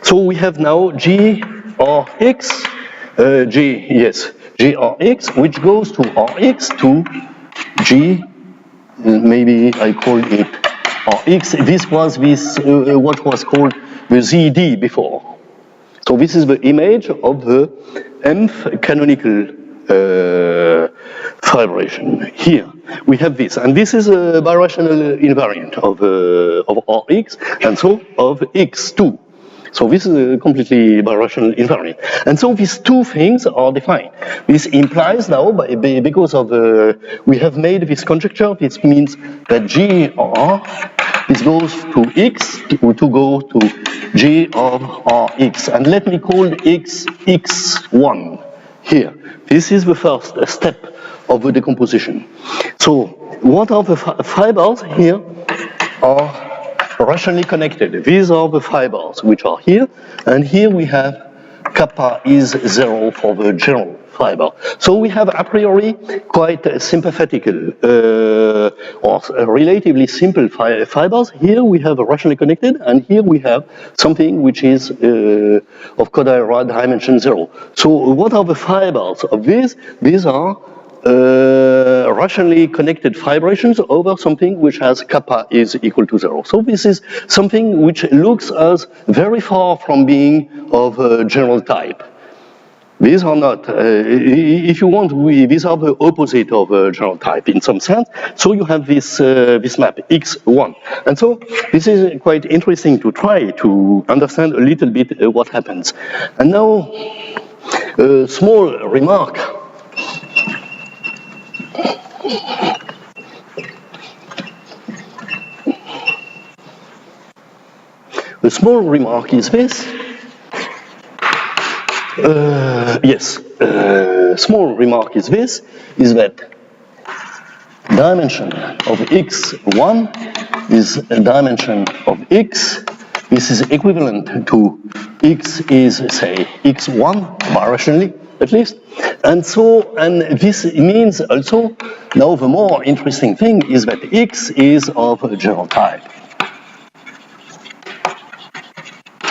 So we have now G or X, G or X, which goes to Rx to G, maybe I call it Rx. This was what was called the ZD before. So this is the image of the nth canonical vibration. Here we have this, and this is a birational invariant of Rx, and so of X2. So this is a completely birational invariant. And so these two things are defined. This implies now, because of we have made this conjecture, this means that G or R, this goes to X to go to G of Rx. And let me call X X1 here. This is the first step of the decomposition. So what are the fibers here are rationally connected. These are the fibers which are here, and here we have kappa is 0 for the general fiber. So we have a priori quite sympathetic or relatively simple fibers. Here we have a rationally connected, and here we have something which is of Kodaira dimension 0. So what are the fibers of this? These are rationally connected fibrations over something which has kappa is equal to 0. So this is something which looks as very far from being of a general type. These are not, if you want, these are the opposite of a general type in some sense. So you have this, this map, X1. And so this is quite interesting to try to understand a little bit what happens. And now, a small remark. The small remark is this. Small remark is this, is that dimension of x1 is a dimension of x. This is equivalent to x is, say, x1, birationally at least. And so, and this means also, now the more interesting thing is that x is of a general type.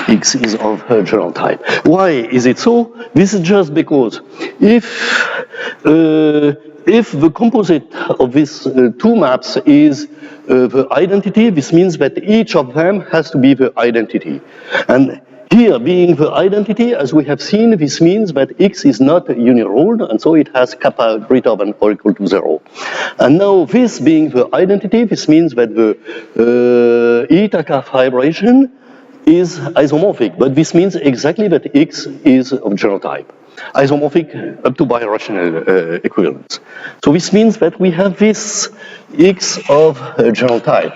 X is of her general type. Why is it so? This is just because if the composite of these two maps is the identity, this means that each of them has to be the identity. And here, being the identity, as we have seen, this means that X is not uniruled, and so it has kappa greater than or equal to 0. And now, this being the identity, this means that the eta k fibration is isomorphic, but this means exactly that X is of general type. Isomorphic up to birational equivalence. So this means that we have this X of general type.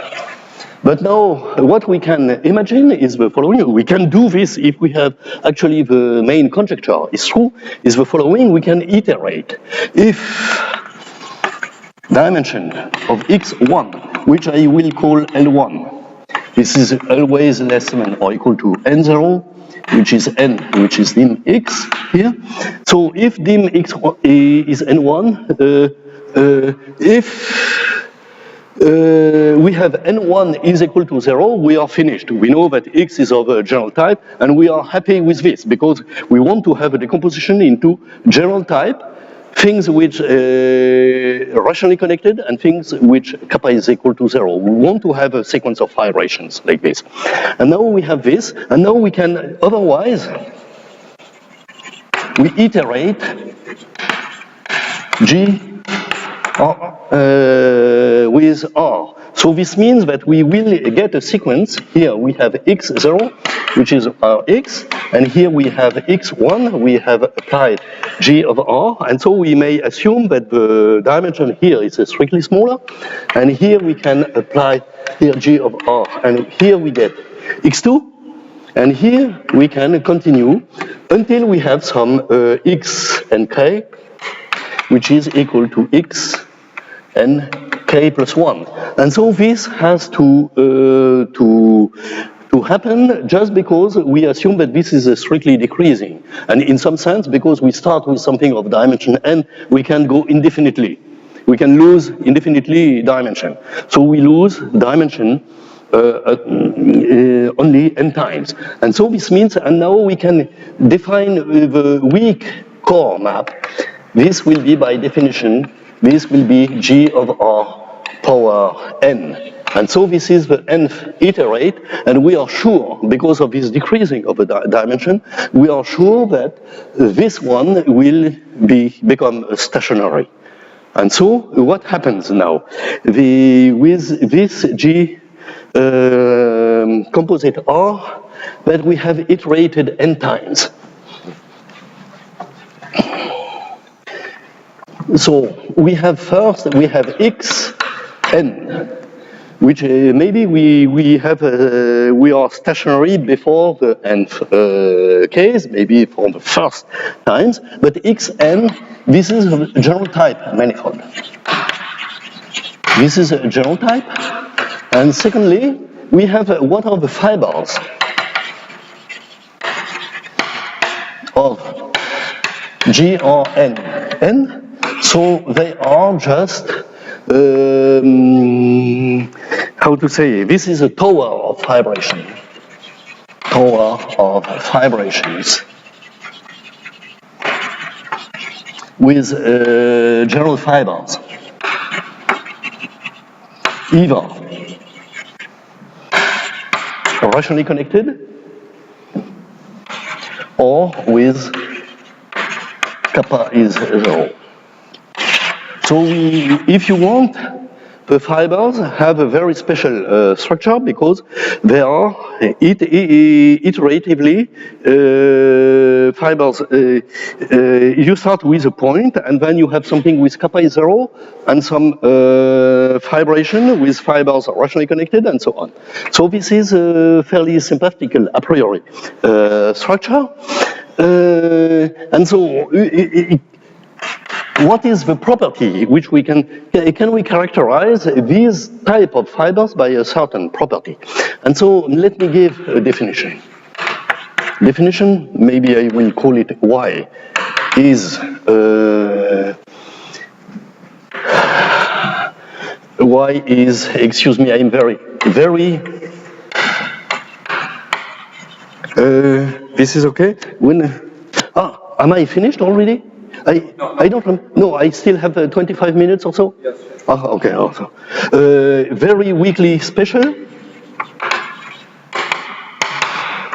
But now, what we can imagine is the following. We can do this if we have actually the main conjecture is true, is the following. We can iterate. If dimension of x1, which I will call L1, this is always less than or equal to n0, which is n, which is dim x here. So if dim x is n1, if we have n1 is equal to 0, we are finished. We know that x is of a general type, and we are happy with this because we want to have a decomposition into general type, things which are rationally connected and things which kappa is equal to 0. We want to have a sequence of fibrations like this. And now we have this, and now we can, otherwise, we iterate G with R. So this means that we will get a sequence. Here we have x0, which is Rx, and here we have x1, we have applied G of R, and so we may assume that the dimension here is strictly smaller, and here we can apply here G of R, and here we get x2, and here we can continue until we have some x and k, which is equal to x and k plus 1. And so this has to happen just because we assume that this is strictly decreasing. And in some sense, because we start with something of dimension n, we can go indefinitely. We can lose indefinitely dimension. So we lose dimension only n times. And so this means, and now we can define the weak core map. This will be, by definition, this will be G of R power n. And so this is the nth iterate, and we are sure, because of this decreasing of the dimension, we are sure that this one will become stationary. And so what happens now? With this G composite R, that we have iterated n times. So we have first, we have x n, which maybe we are stationary before the nth case, maybe for the first times, but xn, this is a general type manifold. This is a general type, and secondly, we have what are the fibers of G or N. N, so they are just, how to say, this is a tower of vibration. Tower of vibrations with general fibers. Either rationally connected or with kappa is 0. So if you want, the fibers have a very special structure because they are iteratively fibers. You start with a point and then you have something with kappa is 0 and some vibration with fibers rationally connected and so on. So this is a fairly sympathical a priori structure. And so what is the property which we can we characterize these type of fibers by a certain property? And so let me give a definition. Definition, maybe I will call it Y, is Y is, excuse me, I'm very, this is okay? Am I finished already? I don't remember. No, I still have 25 minutes or so? Yes. Okay, also. Very weakly special.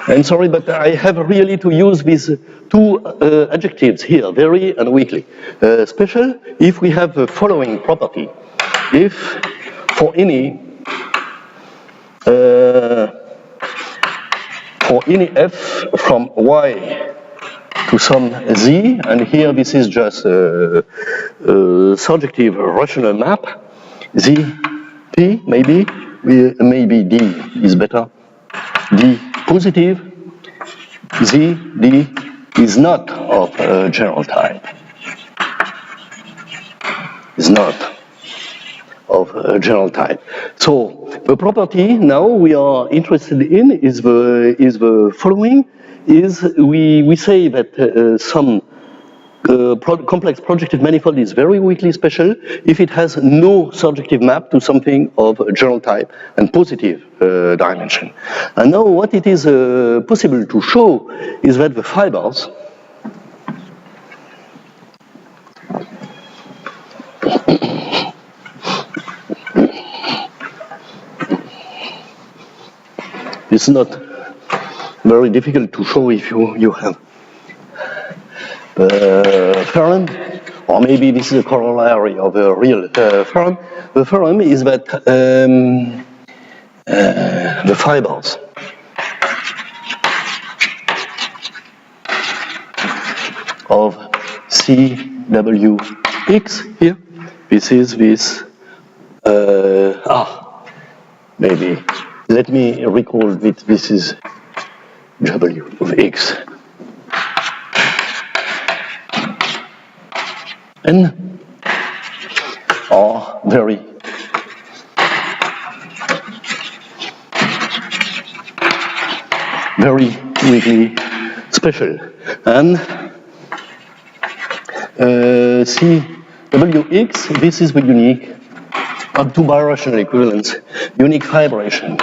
I'm sorry, but I have really to use these two adjectives here, very and weakly. Special, if we have the following property. If for any f from y to some z, and here this is just a surjective rational map, z, p, maybe d is better, d positive, z, d is not of general type, is not of general type. So the property now we are interested in is the following. We say that some complex projective manifold is very weakly special if it has no surjective map to something of general type and positive dimension. And now what it is possible to show is that the fibers it's not very difficult to show if you have theorem, or maybe this is a corollary of a real theorem. The theorem is that the fibers of CWX here, this is this, maybe, let me recall that this is W of X. N are very weakly special. And CWX, this is the unique, up to birational equivalence, unique vibration,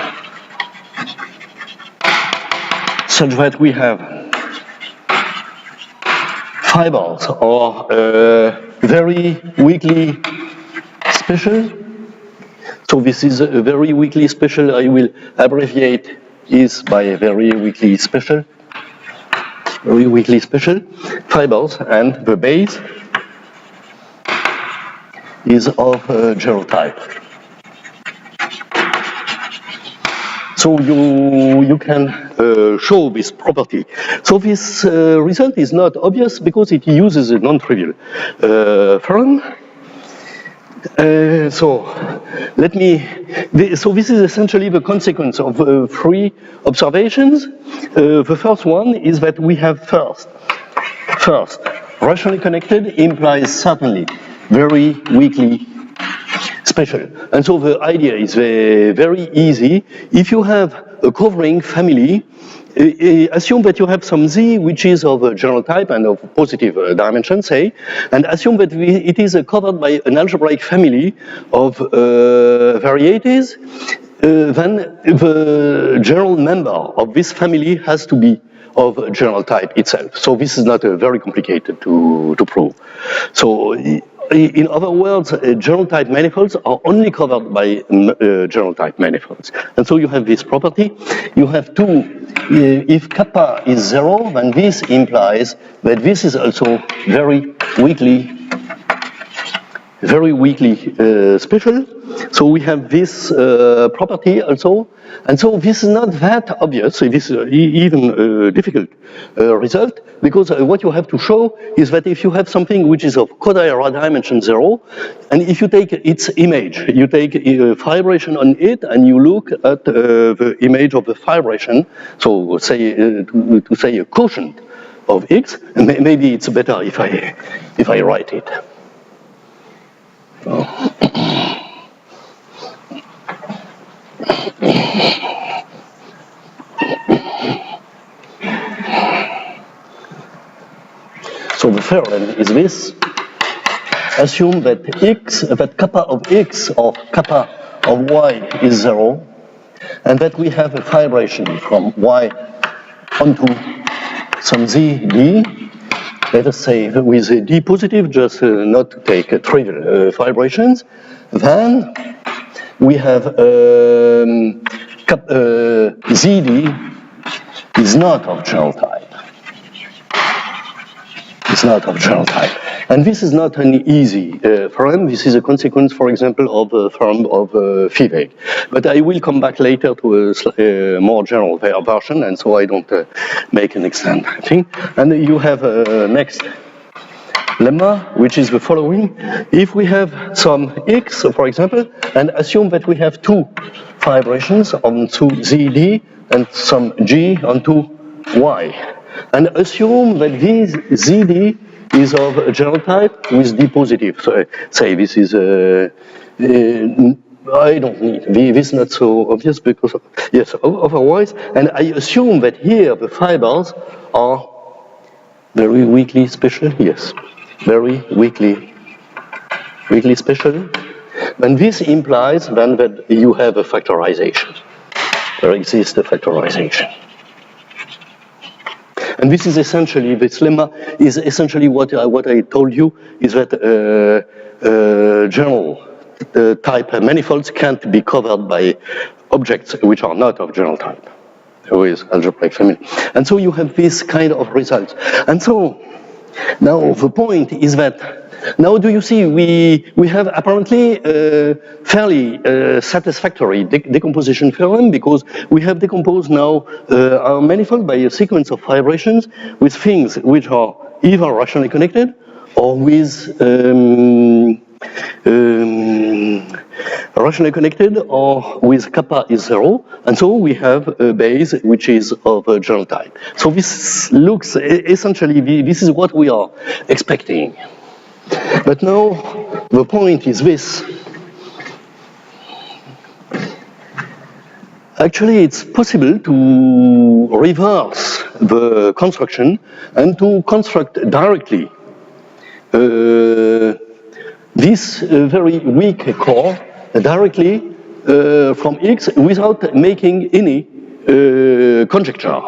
such that we have fibers or very weakly special. So this is a very weakly special. I will abbreviate is by very weakly special. Very weakly special fibers, and the base is of general type. So you can show this property. So this result is not obvious because it uses a non-trivial theorem. So this is essentially the consequence of three observations. The first one is that we have first, rationally connected implies certainly very weakly special. And so the idea is very easy. If you have a covering family. Assume that you have some Z which is of a general type and of positive dimension, say, and assume that it is covered by an algebraic family of varieties. Then the general member of this family has to be of general type itself. So this is not very complicated to prove. So in other words, general type manifolds are only covered by general type manifolds. And so you have this property. You have two. If kappa is 0, then this implies that this is also very weakly special. So we have this property also. And so this is not that obvious. This is even a difficult result, because what you have to show is that if you have something which is of Kodaira dimension 0, and if you take its image, you take a vibration on it, and you look at the image of the vibration, so say to say a quotient of x, and maybe it's better if I write it. So the theorem is this: assume that kappa of x or kappa of y is 0, and that we have a vibration from y onto some z d. Let us say with a d positive, just not to take trivial vibrations. Then we have zd is not of general type. It's not of general type. And this is not an easy theorem. This is a consequence, for example, of a theorem of Fiveg. But I will come back later to a more general version, and so I don't make an extent, I think. And you have next lemma, which is the following. If we have some x, for example, and assume that we have two vibrations onto zd and some g onto y, and assume that this zd is of a general type with d positive. So say this is I don't need this is not so obvious because yes, otherwise, and I assume that here the fibers are very weakly special. Yes, very weakly special. And this implies then that you have a factorization. There exists a factorization. And this is essentially, this lemma is essentially what I told you, is that general type manifolds can't be covered by objects which are not of general type with algebraic family. And so you have this kind of result. And so now the point is that now do you see we have apparently a fairly satisfactory decomposition theorem, because we have decomposed now our manifold by a sequence of vibrations with things which are either rationally connected or with rationally connected or with kappa is 0, and so we have a base which is of a general type. So this looks essentially, this is what we are expecting. But now the point is this. Actually, it's possible to reverse the construction and to construct directly this very weak core directly from X without making any conjecture.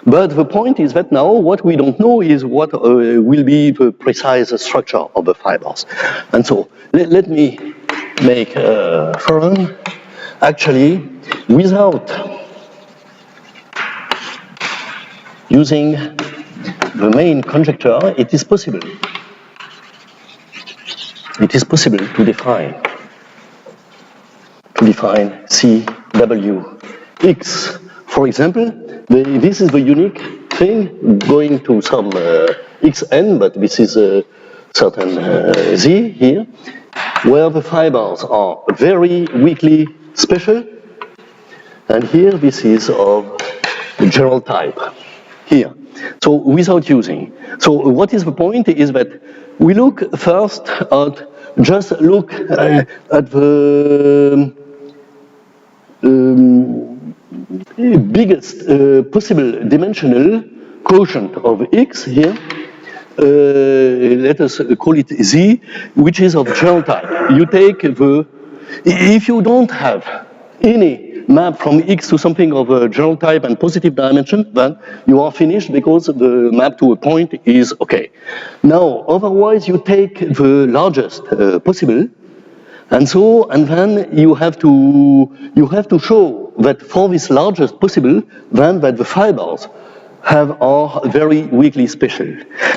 But the point is that now what we don't know is what will be the precise structure of the fibers. And so let me make a theorem actually without using the main conjecture. It is possible. It is possible to define CWX. For example, this is the unique thing going to some xn, but this is a certain z here, where the fibers are very weakly special, and here this is of general type here. So without using. So what is the point is that we look first at, just look at the biggest possible dimensional quotient of X here, let us call it Z, which is of general type. You take if you don't have any map from X to something of a general type and positive dimension, then you are finished because the map to a point is okay. Now, otherwise you take the largest possible, and then you have to show that for this largest possible, then that the fibers are very weakly special.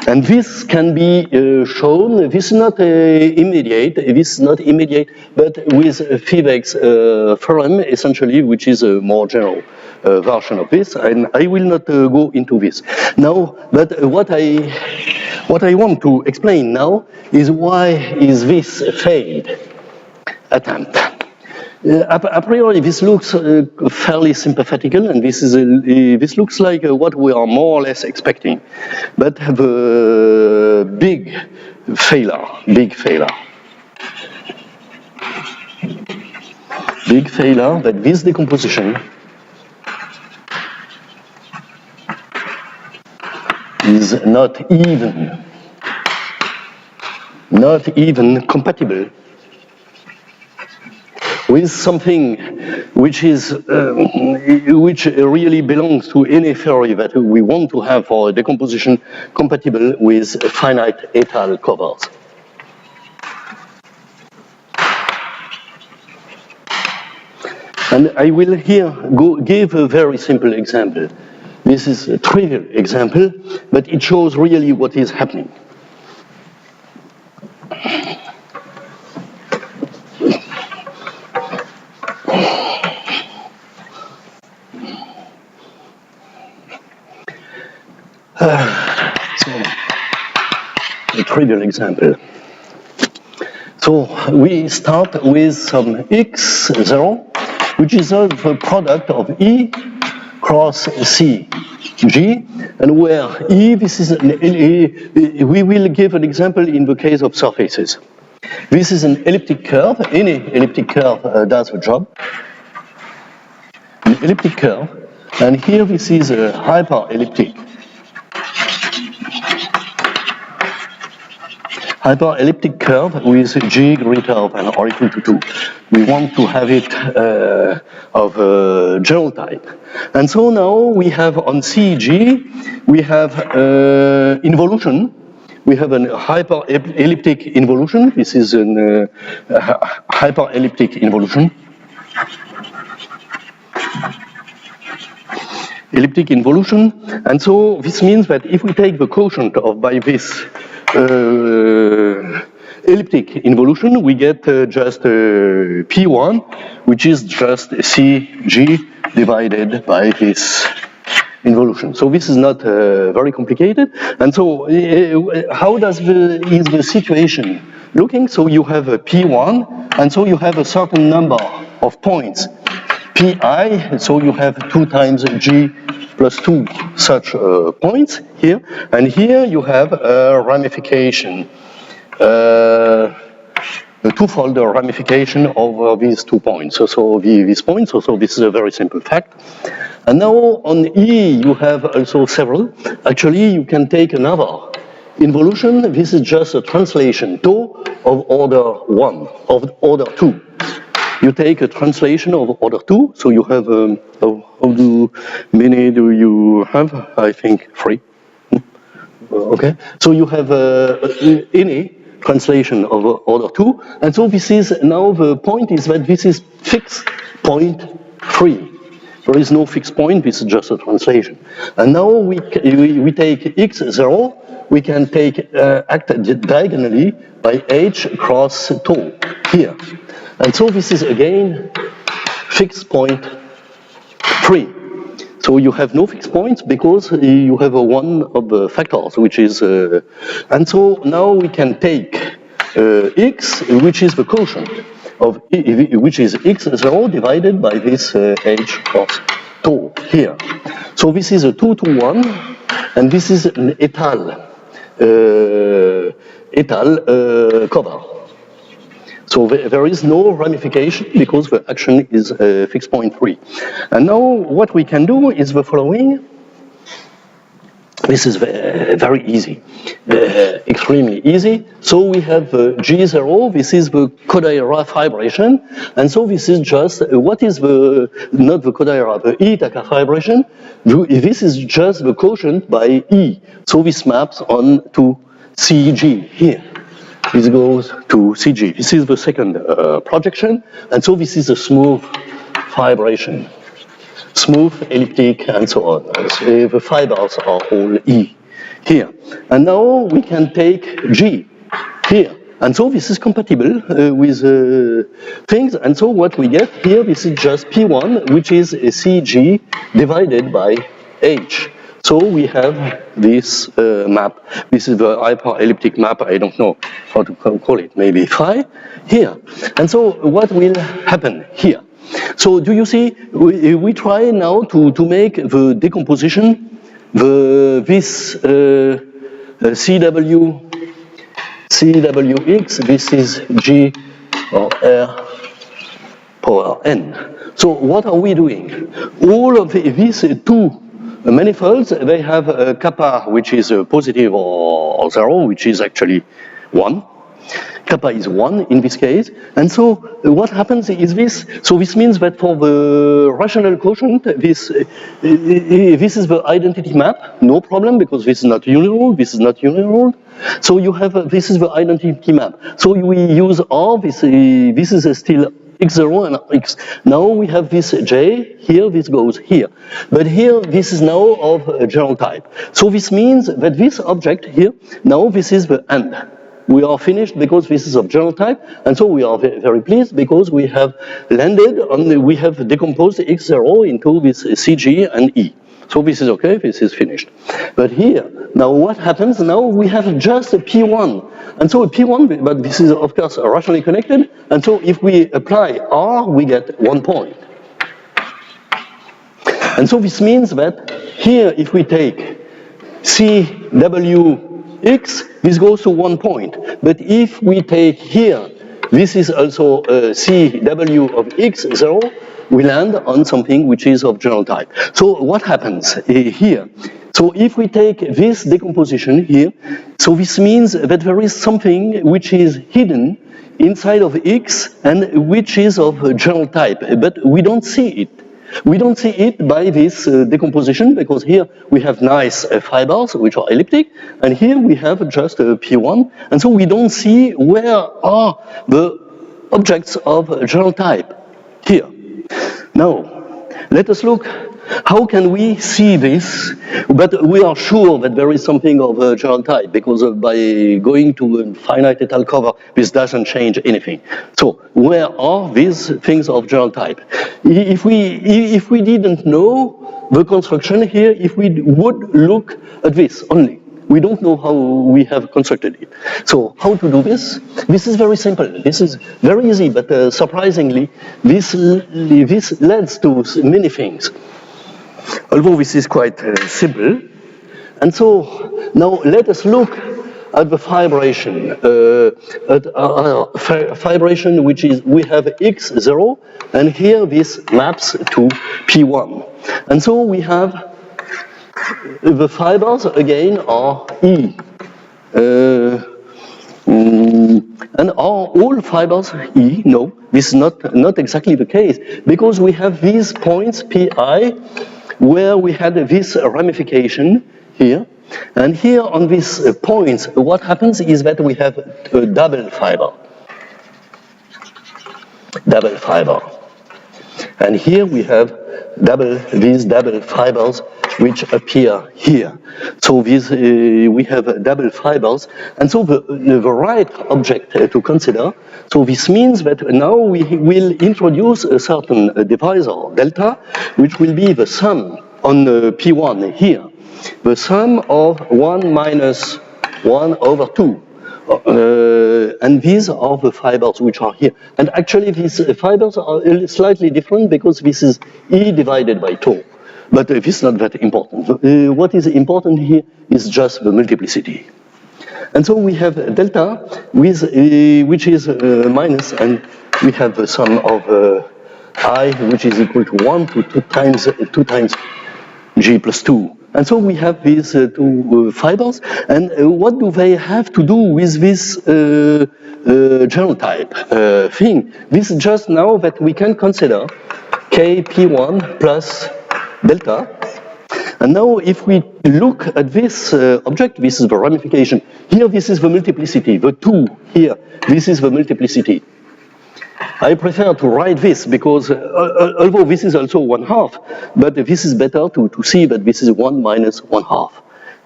And this can be shown, this is not immediate, but with Fivek's theorem, essentially, which is a more general version of this, and I will not go into this. Now, but what I want to explain now is why is this failed attempt. A priori, this looks fairly sympathetical, and this looks like what we are more or less expecting. But the big failure that this decomposition is not even compatible with something which really belongs to any theory that we want to have for a decomposition compatible with finite étale covers. And I will here give a very simple example. This is a trivial example, but it shows really what is happening. A trivial example. So we start with some x0, which is the product of E cross C, G, and where E, this is we will give an example in the case of surfaces. This is an elliptic curve. Any elliptic curve does the job. An elliptic curve, and here this is a hyperelliptic curve with G greater than or equal to 2. We want to have it of general type. And so now we have on CG, we have involution. We have a hyperelliptic involution. This is a hyperelliptic involution. Elliptic involution. And so this means that if we take the quotient by this elliptic involution, we get just P1, which is just CG divided by this involution. So this is not very complicated. And so how is the situation looking? So you have a P1, and so you have a certain number of points. Pi, so you have 2 times G plus 2 such points here, and here you have a ramification, a twofold ramification over these 2 points. So these points, so this is a very simple fact. And now on E you have also several. Actually you can take another involution. This is just a translation tau of order 1, of order 2. You take a translation of order 2, so you have, how many do you have? I think 3. Okay, so you have any translation of order 2, and so this is, now the point is that this is fixed point 3. There is no fixed point, this is just a translation. And now we take x0, we can act diagonally by h cross tau here. And so this is again fixed point 3. So you have no fixed points because you have one of the factors, which is, and so now we can take x, which is the quotient of which is x0 divided by this h cross tau here. So this is a 2 to 1, and this is an étale cover. So there is no ramification because the action is fixed point free. And now what we can do is the following. This is very easy, extremely easy. So we have G0, this is the Kodaira vibration, and so this is just, what is the, not the Kodaira, the Itaka vibration, this is just the quotient by E. So this maps on to CG here. This goes to CG. This is the second projection, and so this is a smooth vibration. Smooth, elliptic, and so on. So the fibers are all E here. And now we can take G here. And so this is compatible with things. And so what we get here, this is just P1, which is CG divided by H. So we have this map. This is the hyperelliptic map. I don't know how to call it, maybe phi here. And so what will happen here? So do you see, we try now to make the decomposition, this CWX, this is G or R power N. So what are we doing? All of these two manifolds, they have a kappa which is positive or zero, which is actually 1. Kappa is 1 in this case, and so what happens is this. So this means that for the rational quotient, this is the identity map, no problem, because this is not uniruled, this is not uniruled. So you have this is the identity map. So we use R. This is still x0 and x. Now we have this J here. This goes here, but here this is now of general type. So this means that this object here now this is the end. We are finished because this is of general type, and so we are very pleased because we have landed on, we have decomposed x0 into this CG and E. So this is okay, this is finished. But here, now what happens? Now we have just a P1. And so a P1, but this is of course rationally connected, and so if we apply R, we get 1 point. And so this means that here, if we take CW X, this goes to 1 point. But if we take here, this is also CW of X0, we land on something which is of general type. So what happens here? So if we take this decomposition here, so this means that there is something which is hidden inside of X and which is of general type, but we don't see it. We don't see it by this decomposition because here we have nice fibers which are elliptic, and here we have just a P1, and so we don't see where are the objects of general type here. Now, let us look, how can we see this? But we are sure that there is something of general type because by going to a finite étale cover, this doesn't change anything. So where are these things of general type? If we didn't know the construction here, if we would look at this only, we don't know how we have constructed it. So how to do this? This is very simple. This is very easy, but surprisingly, this leads to many things. Although this is quite simple. And so now let us look at the vibration, vibration which is, we have x0, and here this maps to P1. And so we have the fibers again are E. And are all fibers E? No, this is not exactly the case, because we have these points Pi where we had this ramification here. And here on these points, what happens is that we have a double fiber. Double fiber. And here we have these double fibers which appear here. So these, we have double fibers. And so the right object to consider, so this means that now we will introduce a certain divisor, delta, which will be the sum on P1 here. The sum of 1 minus 1 over 2. And these are the fibers which are here. And actually these fibers are slightly different because this is E divided by tau. But this is not that important. What is important here is just the multiplicity. And so we have delta with, which is minus, and we have the sum of I, which is equal to 1 to 2 times G plus 2. And so we have these two fibers, and what do they have to do with this genotype thing? This is just now that we can consider Kp1 plus delta. And now if we look at this object, this is the ramification. Here this is the multiplicity, the 2 here, this is the multiplicity. I prefer to write this because although this is also 1/2, but this is better to see that this is 1 minus 1/2.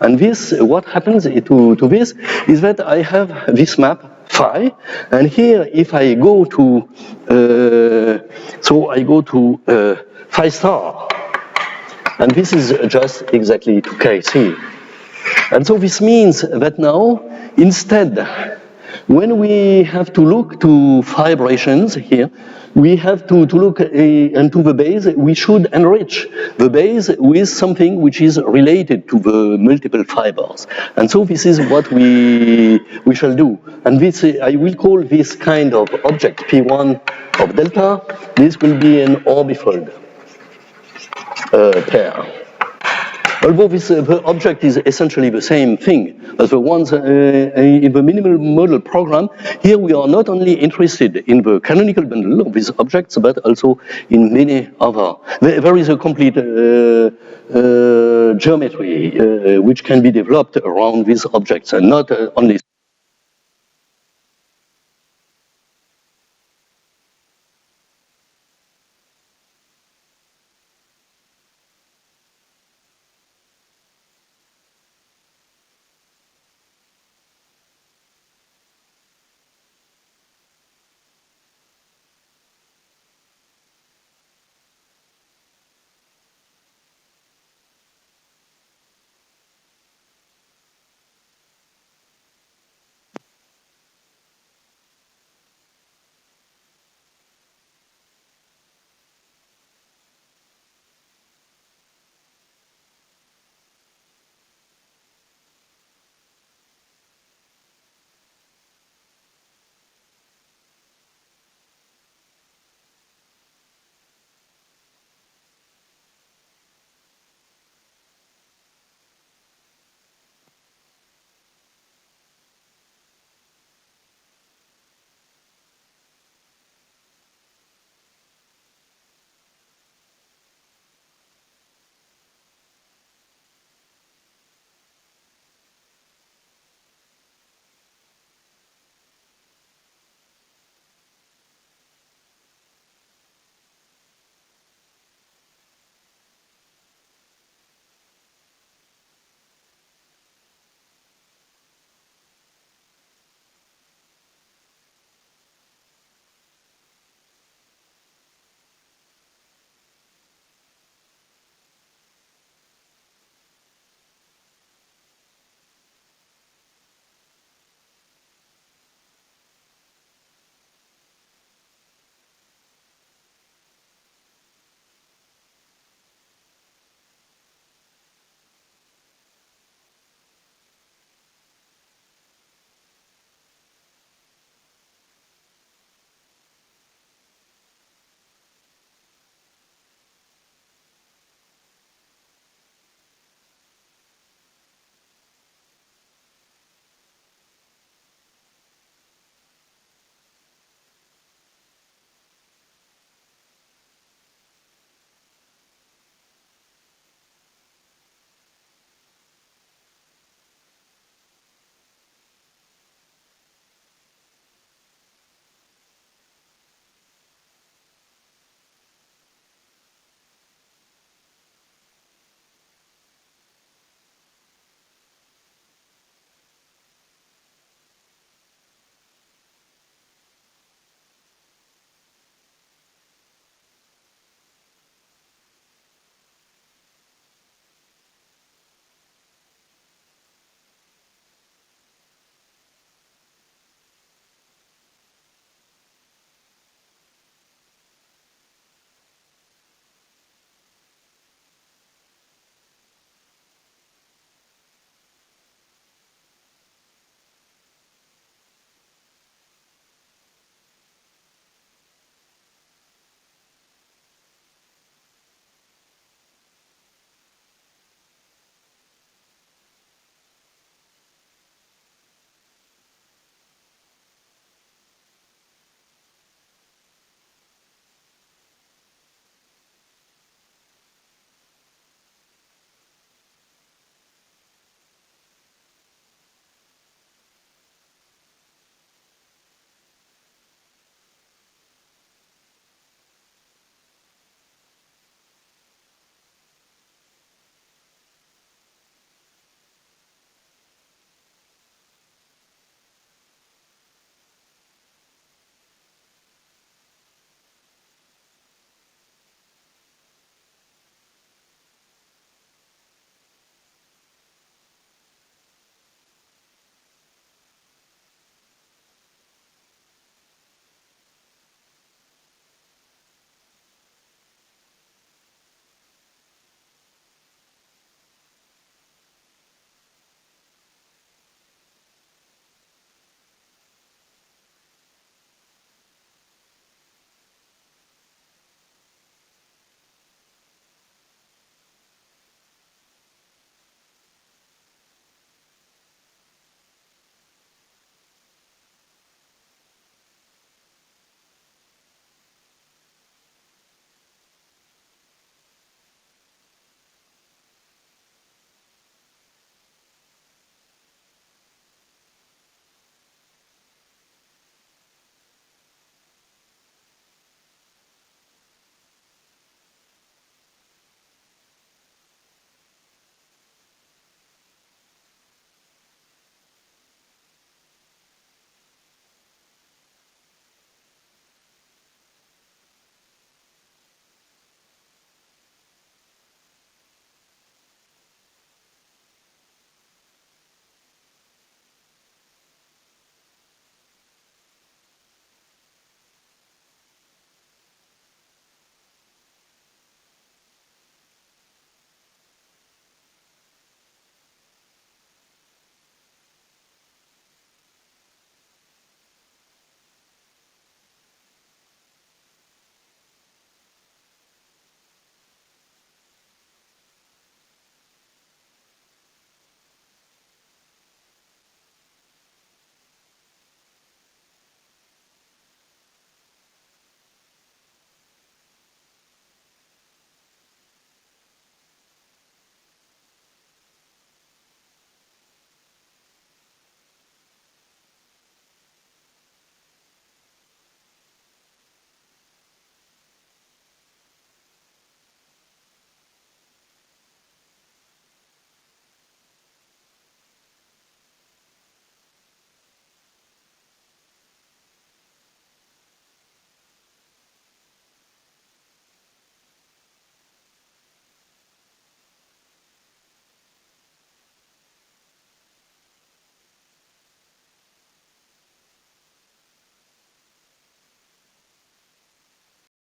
And this, what happens to this is that I have this map phi, and here if I go to, so I go to phi star, and this is just exactly to Kc. And so this means that now, instead, when we have to look to fibrations here, we have to look into the base. We should enrich the base with something which is related to the multiple fibers. And so this is what we shall do. And this, I will call this kind of object P1 of delta. This will be an orbifold pair. Although this the object is essentially the same thing as the ones in the minimal model program, here we are not only interested in the canonical bundle of these objects, but also in many other. There is a complete geometry which can be developed around these objects, and not only